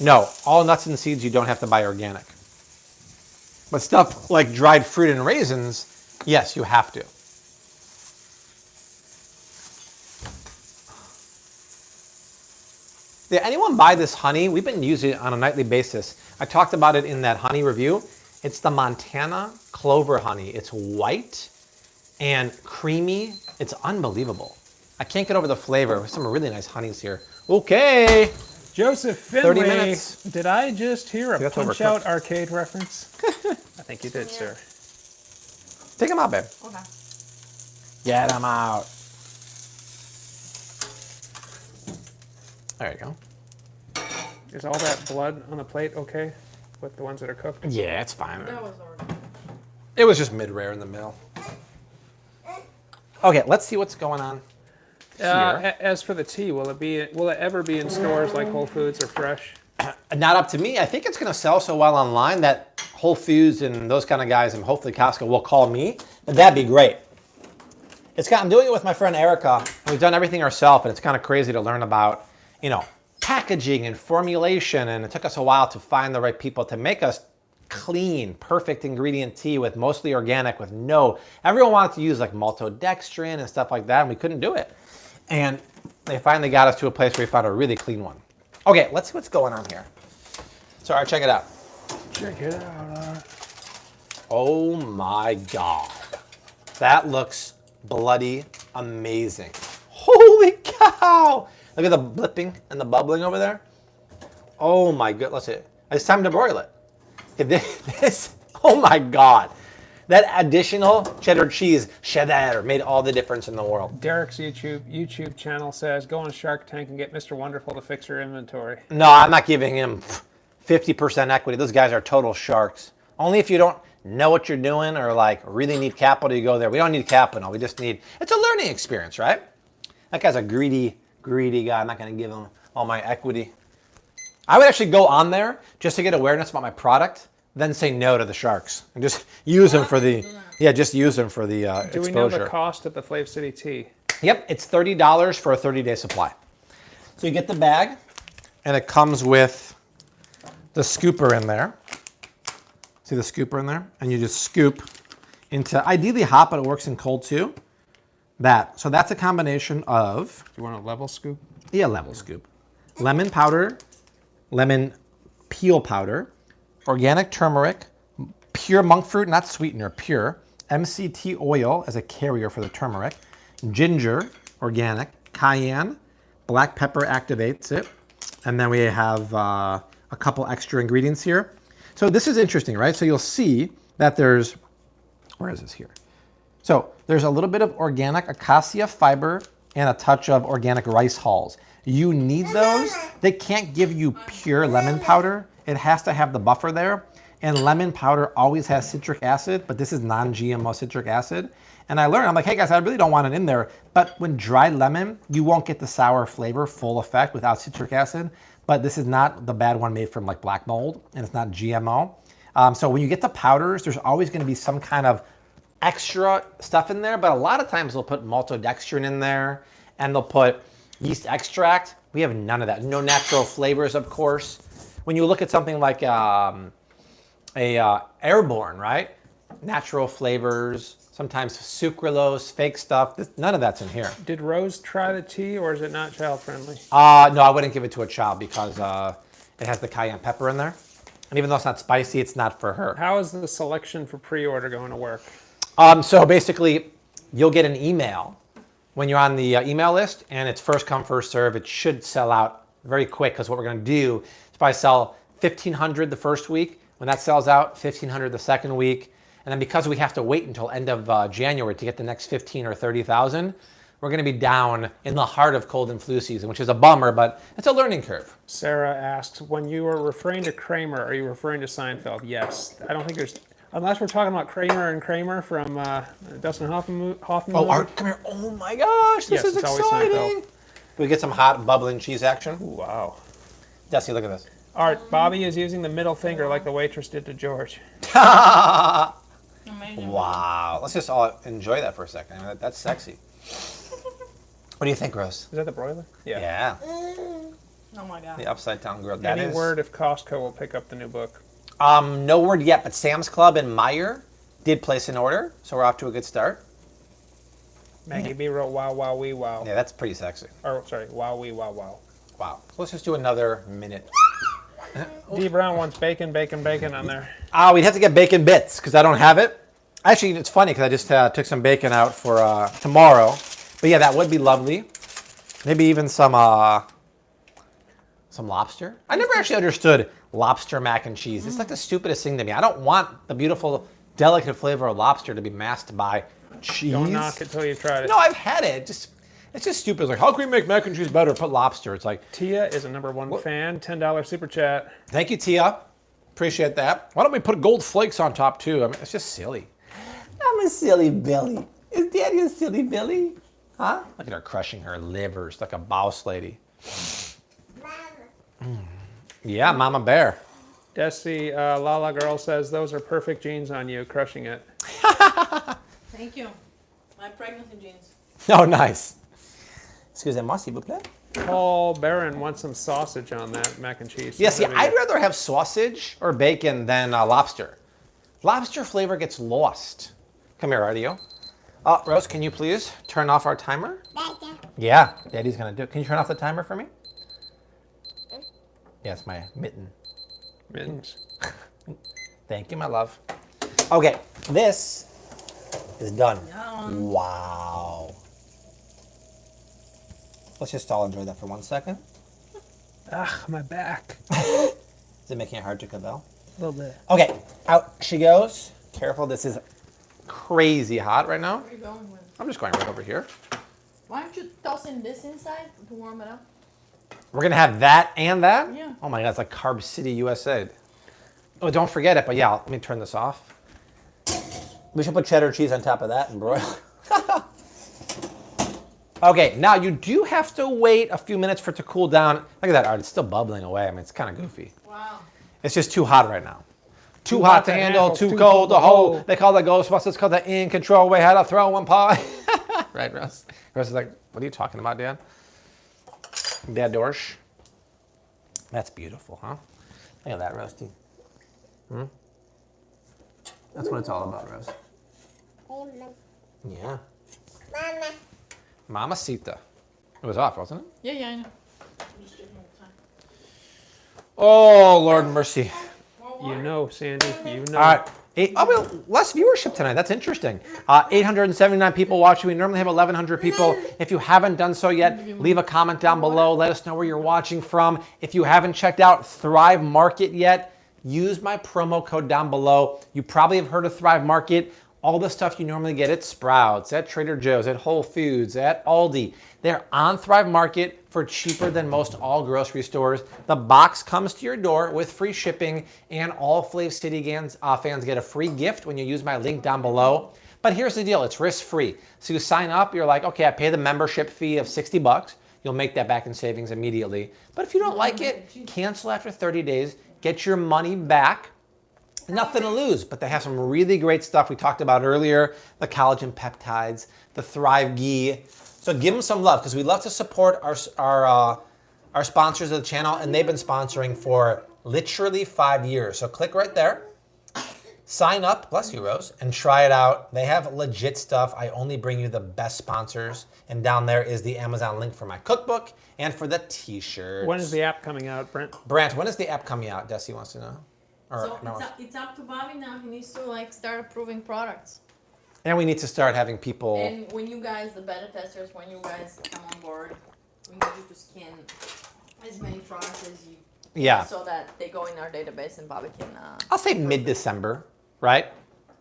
no, all nuts and seeds you don't have to buy organic. But stuff like dried fruit and raisins, yes, you have to. Did anyone buy this honey? We've been using it on a nightly basis. I talked about it in that honey review. It's the Montana Clover honey. It's white. and creamy. It's unbelievable. I can't get over the flavor. Some really nice honeys here. Okay. Joseph Finley, 30 minutes. did I just hear a That's Punch-Out arcade reference? I think you did, sir. Take them out, babe. Okay. Get them out. There you go. Is all that blood on the plate okay with the ones that are cooked? Yeah, it's fine. That was already. It was just mid-rare in the middle. Okay, let's see what's going on here. As for the tea, will it ever be in stores like Whole Foods or Fresh? Not up to me. I think it's going to sell so well online that Whole Foods and those kind of guys and hopefully Costco will call me. But that'd be great. I'm doing it with my friend Erica. We've done everything ourselves, and it's kind of crazy to learn about, packaging and formulation. And it took us a while to find the right people to make us clean, perfect ingredient tea with mostly organic with everyone wanted to use like maltodextrin and stuff like that, and we couldn't do it. And they finally got us to a place where we found a really clean one. Okay, let's see what's going on here. So, all right, check it out. Check it out. Oh my God. That looks bloody amazing. Holy cow. Look at the blipping and the bubbling over there. Oh my God, let's see. It's time to broil it. Oh my God. That additional cheddar cheese, cheddar, made all the difference in the world. Derek's YouTube channel says, go on Shark Tank and get Mr. Wonderful to fix your inventory. No, I'm not giving him 50% equity. Those guys are total sharks. Only if you don't know what you're doing or like really need capital, you go there. We don't need capital. We just need, it's a learning experience, right? That guy's a greedy guy. I'm not going to give him all my equity. I would actually go on there just to get awareness about my product, then say no to the sharks and just use them for the, exposure. Do we know the cost of the Flav City tea? Yep, it's $30 for a 30-day supply. So you get the bag, and it comes with the scooper in there. See the scooper in there? And you just scoop into, ideally hot, but it works in cold too. So that's a combination of... Do you want a level scoop? Yeah, level scoop. Lemon powder, lemon peel powder, organic turmeric, pure monk fruit, not sweetener, pure, MCT oil as a carrier for the turmeric, ginger, organic, cayenne, black pepper activates it, and then we have a couple extra ingredients here. So this is interesting, right? So you'll see that there's, where is this here? So there's a little bit of organic acacia fiber and a touch of organic rice hulls. You need those. They can't give you pure lemon powder. It has to have the buffer there. And lemon powder always has citric acid, but this is non-GMO citric acid. And I learned, I'm like, hey guys, I really don't want it in there. But when dried lemon, you won't get the sour flavor full effect without citric acid. But this is not the bad one made from like black mold, and it's not GMO. So when you get the powders, there's always going to be some kind of extra stuff in there. But a lot of times they'll put maltodextrin in there, and they'll put yeast extract. We have none of that. No natural flavors, of course. When you look at something like Airborne, right? Natural flavors, sometimes sucralose, fake stuff. None of that's in here. Did Rose try the tea, or is it not child friendly? No, I wouldn't give it to a child because it has the cayenne pepper in there. And even though it's not spicy, it's not for her. How is the selection for pre-order going to work? So basically, you'll get an email when you're on the email list, and it's first come, first serve. It should sell out very quick because what we're going to do is probably sell 1,500 the first week. When that sells out, 1,500 the second week. And then because we have to wait until end of January to get the next 15 or 30,000, we're going to be down in the heart of cold and flu season, which is a bummer, but it's a learning curve. Sarah asks, when you are referring to Kramer, are you referring to Seinfeld? Yes. I don't think there's, unless we're talking about Kramer and Kramer from Dustin Hoffman Oh, movie. Art, come here. Oh my gosh, this is Yes, it's always exciting. Seinfeld. Can we get some hot bubbling cheese action? Ooh, wow. Desi, look at this. Art, Bobby is using the middle finger like the waitress did to George. Amazing. Wow. Let's just all enjoy that for a second. I mean, that's sexy. What do you think, Rose? Is that the broiler? Yeah. Oh my God. The upside down grill. Any word if Costco will pick up the new book? No word yet, but Sam's Club and Meijer did place an order, so we're off to a good start. Maggie B wrote wow, wow, wee, wow. Yeah, that's pretty sexy. Or, sorry, wow, wee, wow, wow. Wow. So let's just do another minute. D. Brown wants bacon, bacon, bacon on there. We'd have to get bacon bits because I don't have it. Actually, it's funny because I just took some bacon out for tomorrow. But yeah, that would be lovely. Maybe even some lobster. I never actually understood lobster mac and cheese. It's like the stupidest thing to me. I don't want the beautiful, delicate flavor of lobster to be masked by cheese. Don't knock it till you tried it. No, I've had it. It's just stupid. It's like, how can we make mac and cheese better? Put lobster. It's like... Tia is a #1 fan. $10 super chat. Thank you, Tia. Appreciate that. Why don't we put gold flakes on top, too? I mean, it's just silly. I'm a silly Billy. Is Daddy a silly Billy? Huh? Look at her crushing her livers like a boss lady. Yeah, Mama Bear. Desi, Lala Girl says, those are perfect jeans on you, crushing it. Thank you. My pregnancy jeans. Oh, nice. Excusez-moi, s'il vous plaît. Paul Barron wants some sausage on that mac and cheese. Yeah, see, I'd rather have sausage or bacon than lobster. Lobster flavor gets lost. Come here, Radio. Rose, can you please turn off our timer? Yeah, Daddy's going to do it. Can you turn off the timer for me? Yes, my mitten. Mittens. Thank you, my love. Okay, this is done. Yum. Wow. Let's just all enjoy that for 1 second. Ugh, my back. Is it making it hard to cavell? A little bit. Okay, out she goes. Careful, this is crazy hot right now. Where are you going with? I'm just going right over here. Why aren't you tossing this inside to warm it up? We're gonna have that and that? Yeah. Oh my God, it's like Carb City, USA. Oh, don't forget it, but yeah, let me turn this off. We should put cheddar cheese on top of that and broil. Okay, now you do have to wait a few minutes for it to cool down. Look at that, Art, it's still bubbling away. I mean, it's kind of goofy. Wow. It's just too hot right now. Too hot to handle, too cold to hold. They call the Ghostbusters called the in control way how to throw one pie. Right, Russ? Russ is like, what are you talking about, Dad? Dad Dorsch. That's beautiful, huh? Look at that, Rusty. That's what it's all about, Rose. Yeah. Mamacita. It was off, wasn't it? Yeah, I know. I'm just checking all the time. Oh, Lord mercy. You know, Sandy, you know. All right. Less viewership tonight. That's interesting. 879 people watching. We normally have 1,100 people. If you haven't done so yet, leave a comment down below. Let us know where you're watching from. If you haven't checked out Thrive Market yet, use my promo code down below. You probably have heard of Thrive Market. All the stuff you normally get at Sprouts, at Trader Joe's, at Whole Foods, at Aldi. They're on Thrive Market for cheaper than most all grocery stores. The box comes to your door with free shipping, and all Flav City fans get a free gift when you use my link down below. But here's the deal, it's risk-free. So you sign up, you're like, okay, I pay the membership fee of $60. You'll make that back in savings immediately. But if you don't like it, cancel after 30 days, get your money back. Nothing to lose, but they have some really great stuff we talked about earlier, the collagen peptides, the Thrive Ghee. So give them some love because we love to support our sponsors of the channel, and they've been sponsoring for literally 5 years. So click right there, sign up, bless you, Rose, and try it out. They have legit stuff. I only bring you the best sponsors, and down there is the Amazon link for my cookbook and for the t-shirts. When is the app coming out, Brent? Brant, when is the app coming out? Desi wants to know. So it's up to Bobby now. He needs to start approving products. And we need to start having people. And when you guys, the beta testers, when you guys come on board, we need you to scan as many products as you can, Yeah. so that they go in our database and Bobby can. I'll say mid-December, right?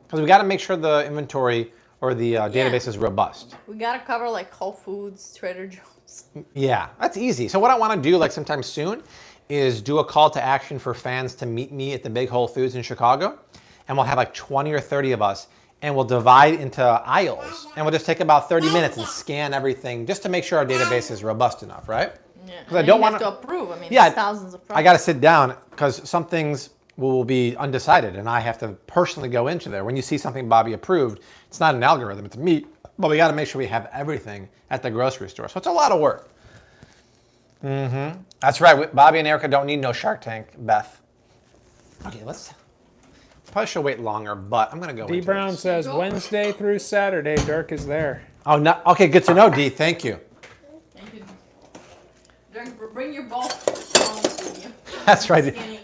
Because we got to make sure the inventory or the database is robust. We gotta cover like Whole Foods, Trader Joe's. Yeah, that's easy. So what I want to do like sometime soon is do a call to action for fans to meet me at the big Whole Foods in Chicago. And we'll have like 20 or 30 of us. And we'll divide into aisles. And we'll just take about 30 minutes and scan everything just to make sure our database is robust enough, right? Yeah. Because I don't want to approve. I mean, Yeah, there's thousands of products. I got to sit down because some things will be undecided. And I have to personally go into there. When you see something Bobby approved, it's not an algorithm, it's me. But we got to make sure we have everything at the grocery store. So it's a lot of work. That's right. Bobby and Erica don't need no Shark Tank, Beth. Okay, let's. Probably should wait longer, but I'm gonna go. D Brown says Wednesday through Saturday, Dirk is there. Oh, no. Okay, good to know, D. Thank you. Thank you. Bring your bulk phones with you. That's right. Skinny.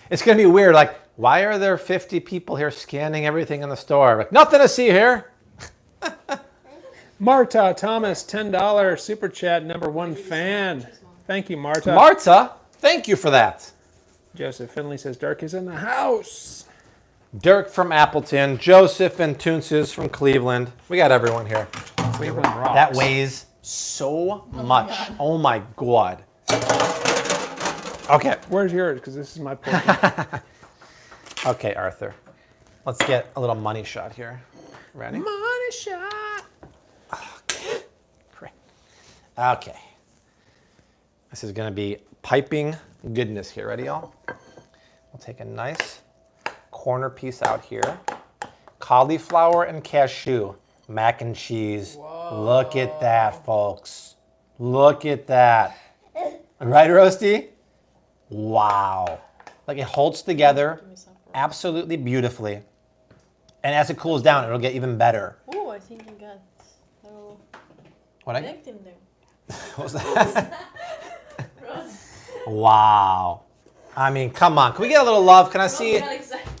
It's gonna be weird. Like Why are there 50 people here scanning everything in the store? Like, nothing to see here. Marta Thomas, $10 super chat, #1 fan. Thank you, Marta. Marta, thank you for that. Joseph Finley says Dirk is in the house. Dirk from Appleton, Joseph and Toonces from Cleveland. We got everyone here. Cleveland rocks. That weighs so much. Oh my God. Okay. Where's yours? Because this is my portion. Okay, Arthur. Let's get a little money shot here. Ready? Money shot. Okay. Great. Okay. This is going to be piping goodness here. Ready, y'all? We'll take a nice corner piece out here. Cauliflower and cashew. Mac and cheese. Whoa. Look at that, folks. Look at that. Right, Roasty? Wow. Like, it holds together absolutely beautifully. And as it cools down, it'll get even better. Oh, I think you got a little What baked in there. What was that? Wow. I mean, come on. Can we get a little love? Can I see?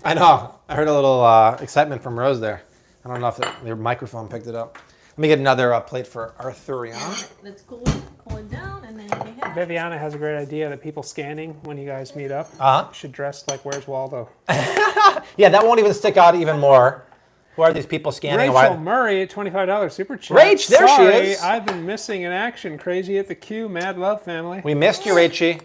I know. I heard a little excitement from Rose there. I don't know if their microphone picked it up. Let me get another plate for Arthuriana. Let's cool it down, and then you can have it. Viviana has a great idea that people scanning when you guys meet up should dress like Where's Waldo. Yeah, that won't even stick out even more. Who are these people scanning? Rachel Murray at $25 super chat. Rach, there Sorry, she is. I've been missing in action. Crazy at the Q, Mad Love family. We missed you, Rachie.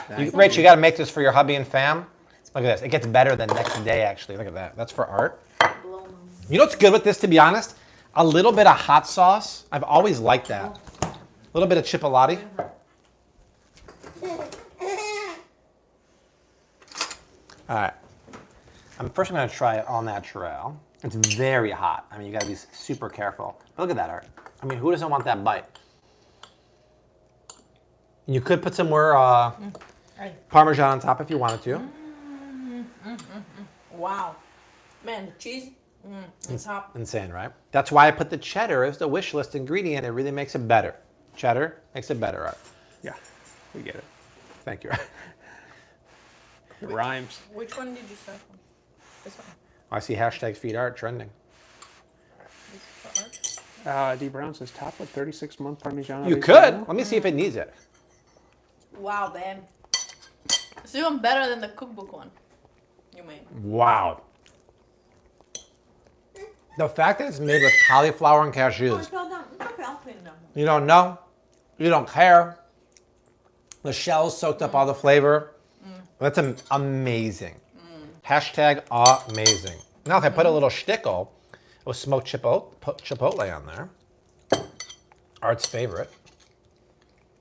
Rach, you got to make this for your hubby and fam. Look at this. It gets better the next day, actually. Look at that. That's for art. You know what's good with this, to be honest? A little bit of hot sauce. I've always liked that. A little bit of chipolati. All right. First, I'm going to try it all natural. It's very hot. I mean, you got to be super careful. But look at that, Art. I mean, who doesn't want that bite? You could put some more Parmesan on top if you wanted to. Wow. Man, the cheese, it's hot. Insane, right? That's why I put the cheddar as the wish list ingredient. It really makes it better. Cheddar makes it better, Art. Yeah, we get it. Thank you. It rhymes. Which one did you start from? This one. I see hashtag feed art trending. This is for art. D. Brown says top with 36-month Parmesan. You could. Let me see if it needs it. Wow, babe. It's even better than the cookbook one you made. Wow. The fact that it's made with cauliflower and cashews. Okay, I'll clean it up. You don't know. You don't care. The shell's soaked up all the flavor. That's amazing. Hashtag amazing. Now, if I put a little shtickle of smoked chipotle on there, Art's favorite.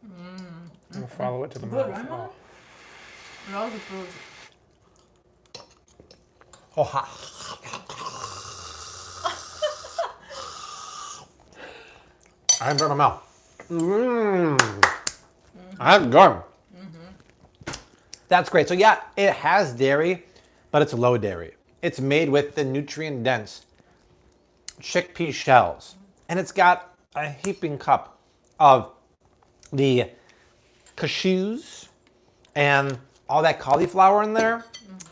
I'm going to follow it to the Good, mouth. right? Love the fruit. Oh, ha. I'm from my mouth. I'm good. That's great. So yeah, it has dairy, but it's low dairy. It's made with the nutrient-dense chickpea shells. And it's got a heaping cup of the cashews and all that cauliflower in there.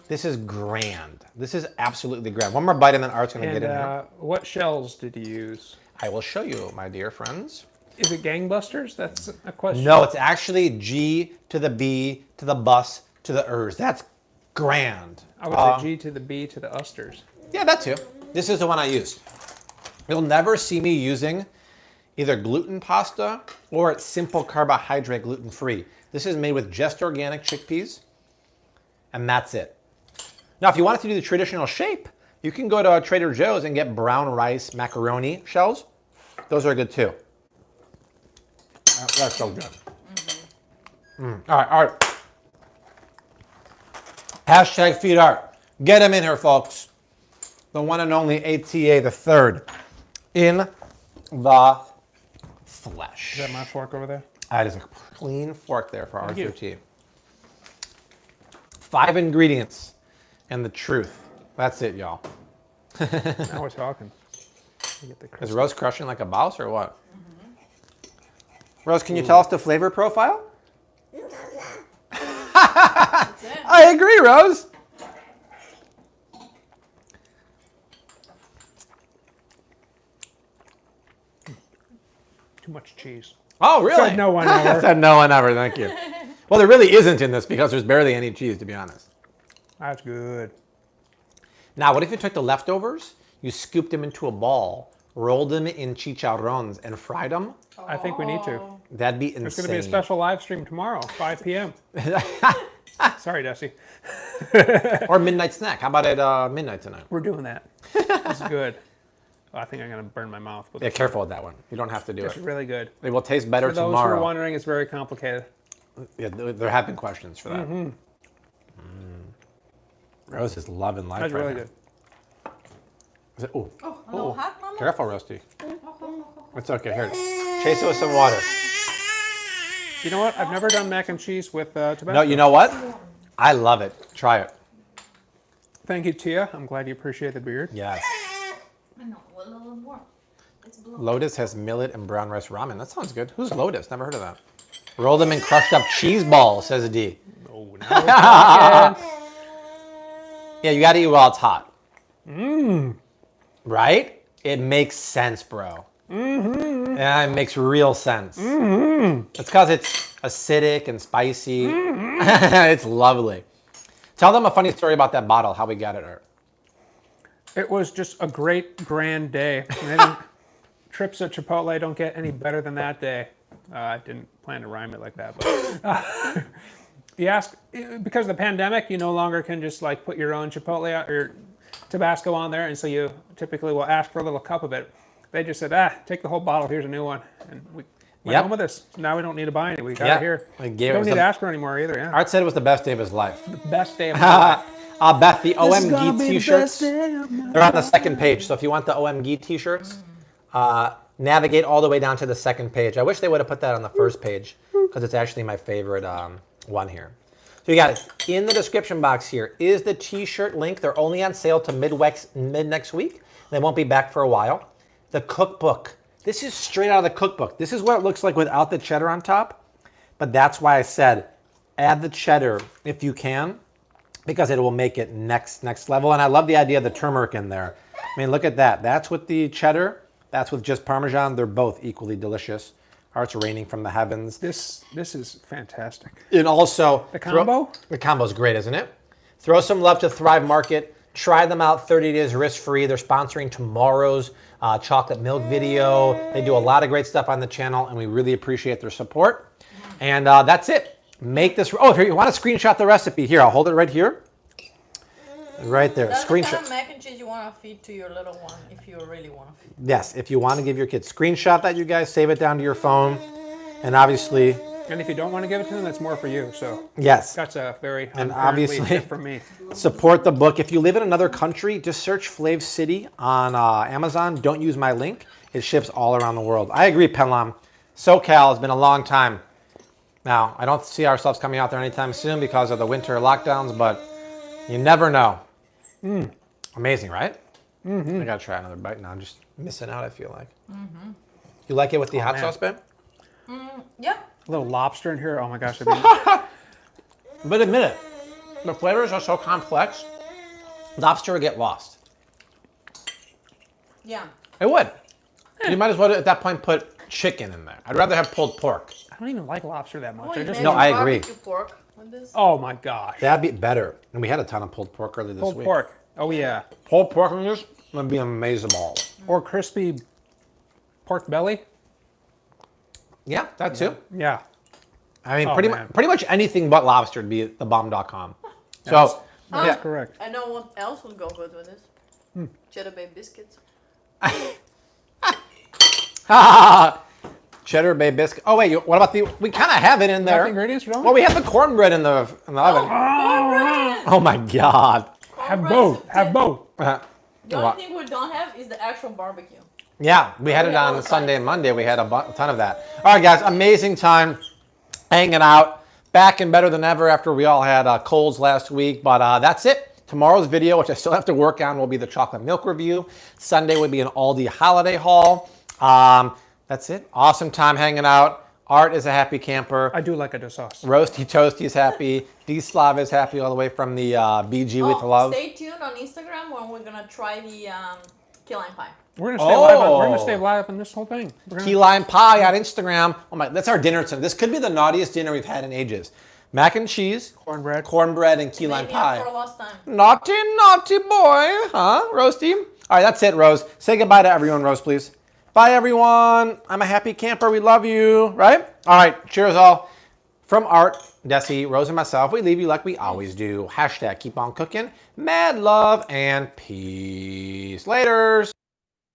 This is grand. This is absolutely grand. One more bite and then Art's going to get in here. What shells did you use? I will show you, my dear friends. Is it gangbusters? That's a question. No, it's actually G to the B to the bus to the ers. That's grand. I would say G to the B to the usters. Yeah, that too. This is the one I use. You'll never see me using either gluten pasta or it's simple carbohydrate gluten-free. This is made with just organic chickpeas, and that's it. Now, if you wanted to do the traditional shape, you can go to Trader Joe's and get brown rice macaroni shells. Those are good too. That's so good. All right. Hashtag feed art. Get him in here, folks. The one and only ATA the third in the flesh. Is that my fork over there? That is a clean fork there for Arthur T. 5 ingredients and the truth. That's it, y'all. Now we're talking. Is Rose crushing like a boss or what? Rose, can you tell us the flavor profile? That's it. I agree, Rose. much cheese. Oh, really? Said no one ever. Said no one ever. Thank you. Well, there really isn't in this because there's barely any cheese, to be honest. That's good. Now, what if you took the leftovers, you scooped them into a ball, rolled them in chicharrones, and fried them? I think we need to. That'd be insane. There's going to be a special live stream tomorrow, 5 p.m. Sorry, Dusty. Or midnight snack. How about at midnight tonight? We're doing that. It's good. Oh, I think I'm going to burn my mouth. With Yeah, careful with that one. You don't have to do It's it. really good. It will taste better For those tomorrow. who are wondering, it's very complicated. Yeah, there have been questions for that. Rose is loving life That's right really now. good. Is it, ooh. Oh, a little hot, Mama? Careful, Rusty. It's okay. Here, chase it with some water. You know what? I've never done mac and cheese with Tabasco. No, you know what? I love it. Try it. Thank you, Tia. I'm glad you appreciate the beard. Yes. I know, a little more. It's blue. Lotus has millet and brown rice ramen. That sounds good. Who's Lotus? Never heard of that. Roll them in crushed up cheese balls, says D. Oh, now we're talking. Yeah, you got to eat while it's hot. Right? It makes sense, bro. Yeah, it makes real sense. It's because it's acidic and spicy. It's lovely. Tell them a funny story about that bottle, how we got it, Art. It was just a great, grand day. Trips at Chipotle don't get any better than that day. I didn't plan to rhyme it like that, but you ask, because of the pandemic, you no longer can just like put your own Chipotle or Tabasco on there, and so you typically will ask for a little cup of it. They just said, take the whole bottle, here's a new one. And we went home with this. Now we don't need to buy any, we got it here. We Don't need to ask for any more either, yeah. Art said it was the best day of his life. Best day of my life. I'll bet the OMG t-shirts, they're on the second page. So if you want the OMG t-shirts, navigate all the way down to the second page. I wish they would have put that on the first page because it's actually my favorite one here. So you got it. In the description box here is the t-shirt link. They're only on sale to mid next week. They won't be back for a while. The cookbook. This is straight out of the cookbook. This is what it looks like without the cheddar on top. But that's why I said add the cheddar if you can, because it will make it next level. And I love the idea of the turmeric in there. I mean, look at that. That's with the cheddar. That's with just Parmesan. They're both equally delicious. Art's raining from the heavens. This is fantastic. And also, The combo? The combo's great, isn't it? Throw some love to Thrive Market. Try them out 30 days risk-free. They're sponsoring tomorrow's chocolate milk video. They do a lot of great stuff on the channel, and we really appreciate their support. And that's it. Make this. Oh, if you want to screenshot the recipe, here, I'll hold it right here. Right there. That's Screenshot. the kind of mac and cheese you want to feed to your little one if you really want to feed. Yes, if you want to give your kids, screenshot that, you guys, save it down to your phone. And obviously, And if you don't want to give it to them, that's more for you. So yes. that's a very And apparently obviously- tip from me. Support the book. If you live in another country, just search Flav City on Amazon. Don't use my link. It ships all around the world. I agree, Penlam. SoCal has been a long time. Now, I don't see ourselves coming out there anytime soon because of the winter lockdowns, but you never know. Amazing, right? I gotta try another bite now. I'm just missing out, I feel like. You like it with the hot man. sauce, babe? Yeah. A little lobster in here. Oh my gosh. I'd be- But admit it, the flavors are so complex, lobster would get lost. Yeah. It would. You might as well at that point put chicken in there. I'd rather have pulled pork. I don't even like lobster that much. Oh, I you just made No, I agree. barbecue pork with this? Oh my gosh. That'd be better. And we had a ton of pulled pork earlier this Pulled week. pork. Oh yeah. Pulled pork in this would be amazing. Or crispy pork belly. Yeah, that too. Yeah. I mean, Oh, pretty man. much anything but lobster would be at thebomb.com. That's- So, That's yeah. correct. I know what else would go good with this. Cheddar Bay biscuits. Cheddar Bay biscuit. Oh wait, what about the? We kind of have it in Got there. the ingredients for that? Well, we have the cornbread in the oven. Oh my god. Have both. Have both. The only thing we don't have is the actual barbecue. Yeah, we had it Yeah, on all Sunday sides. and Monday. We had a ton of that. All right, guys, amazing time hanging out. Back and better than ever after we all had colds last week. But that's it. Tomorrow's video, which I still have to work on, will be the chocolate milk review. Sunday would be an Aldi holiday haul. That's it. Awesome time hanging out. Art is a happy camper. I do like a sauce. Roasty Toasty is happy. D-Slav is happy all the way from the BG with love. Stay tuned on Instagram when we're going to try the key lime pie. We're gonna stay live. We're gonna stay live on this whole thing. Key lime pie on Instagram. Oh my, that's our dinner tonight. This could be the naughtiest dinner we've had in ages. Mac and cheese, cornbread, and key lime pie. For last time. Naughty, naughty boy, huh, Roasty? All right, that's it, Rose. Say goodbye to everyone, Rose, please. Bye, everyone. I'm a happy camper. We love you, right? All right, cheers, all. From Art, Desi, Rose, and myself, we leave you like we always do. Hashtag keep on cooking. Mad love and peace. Laters.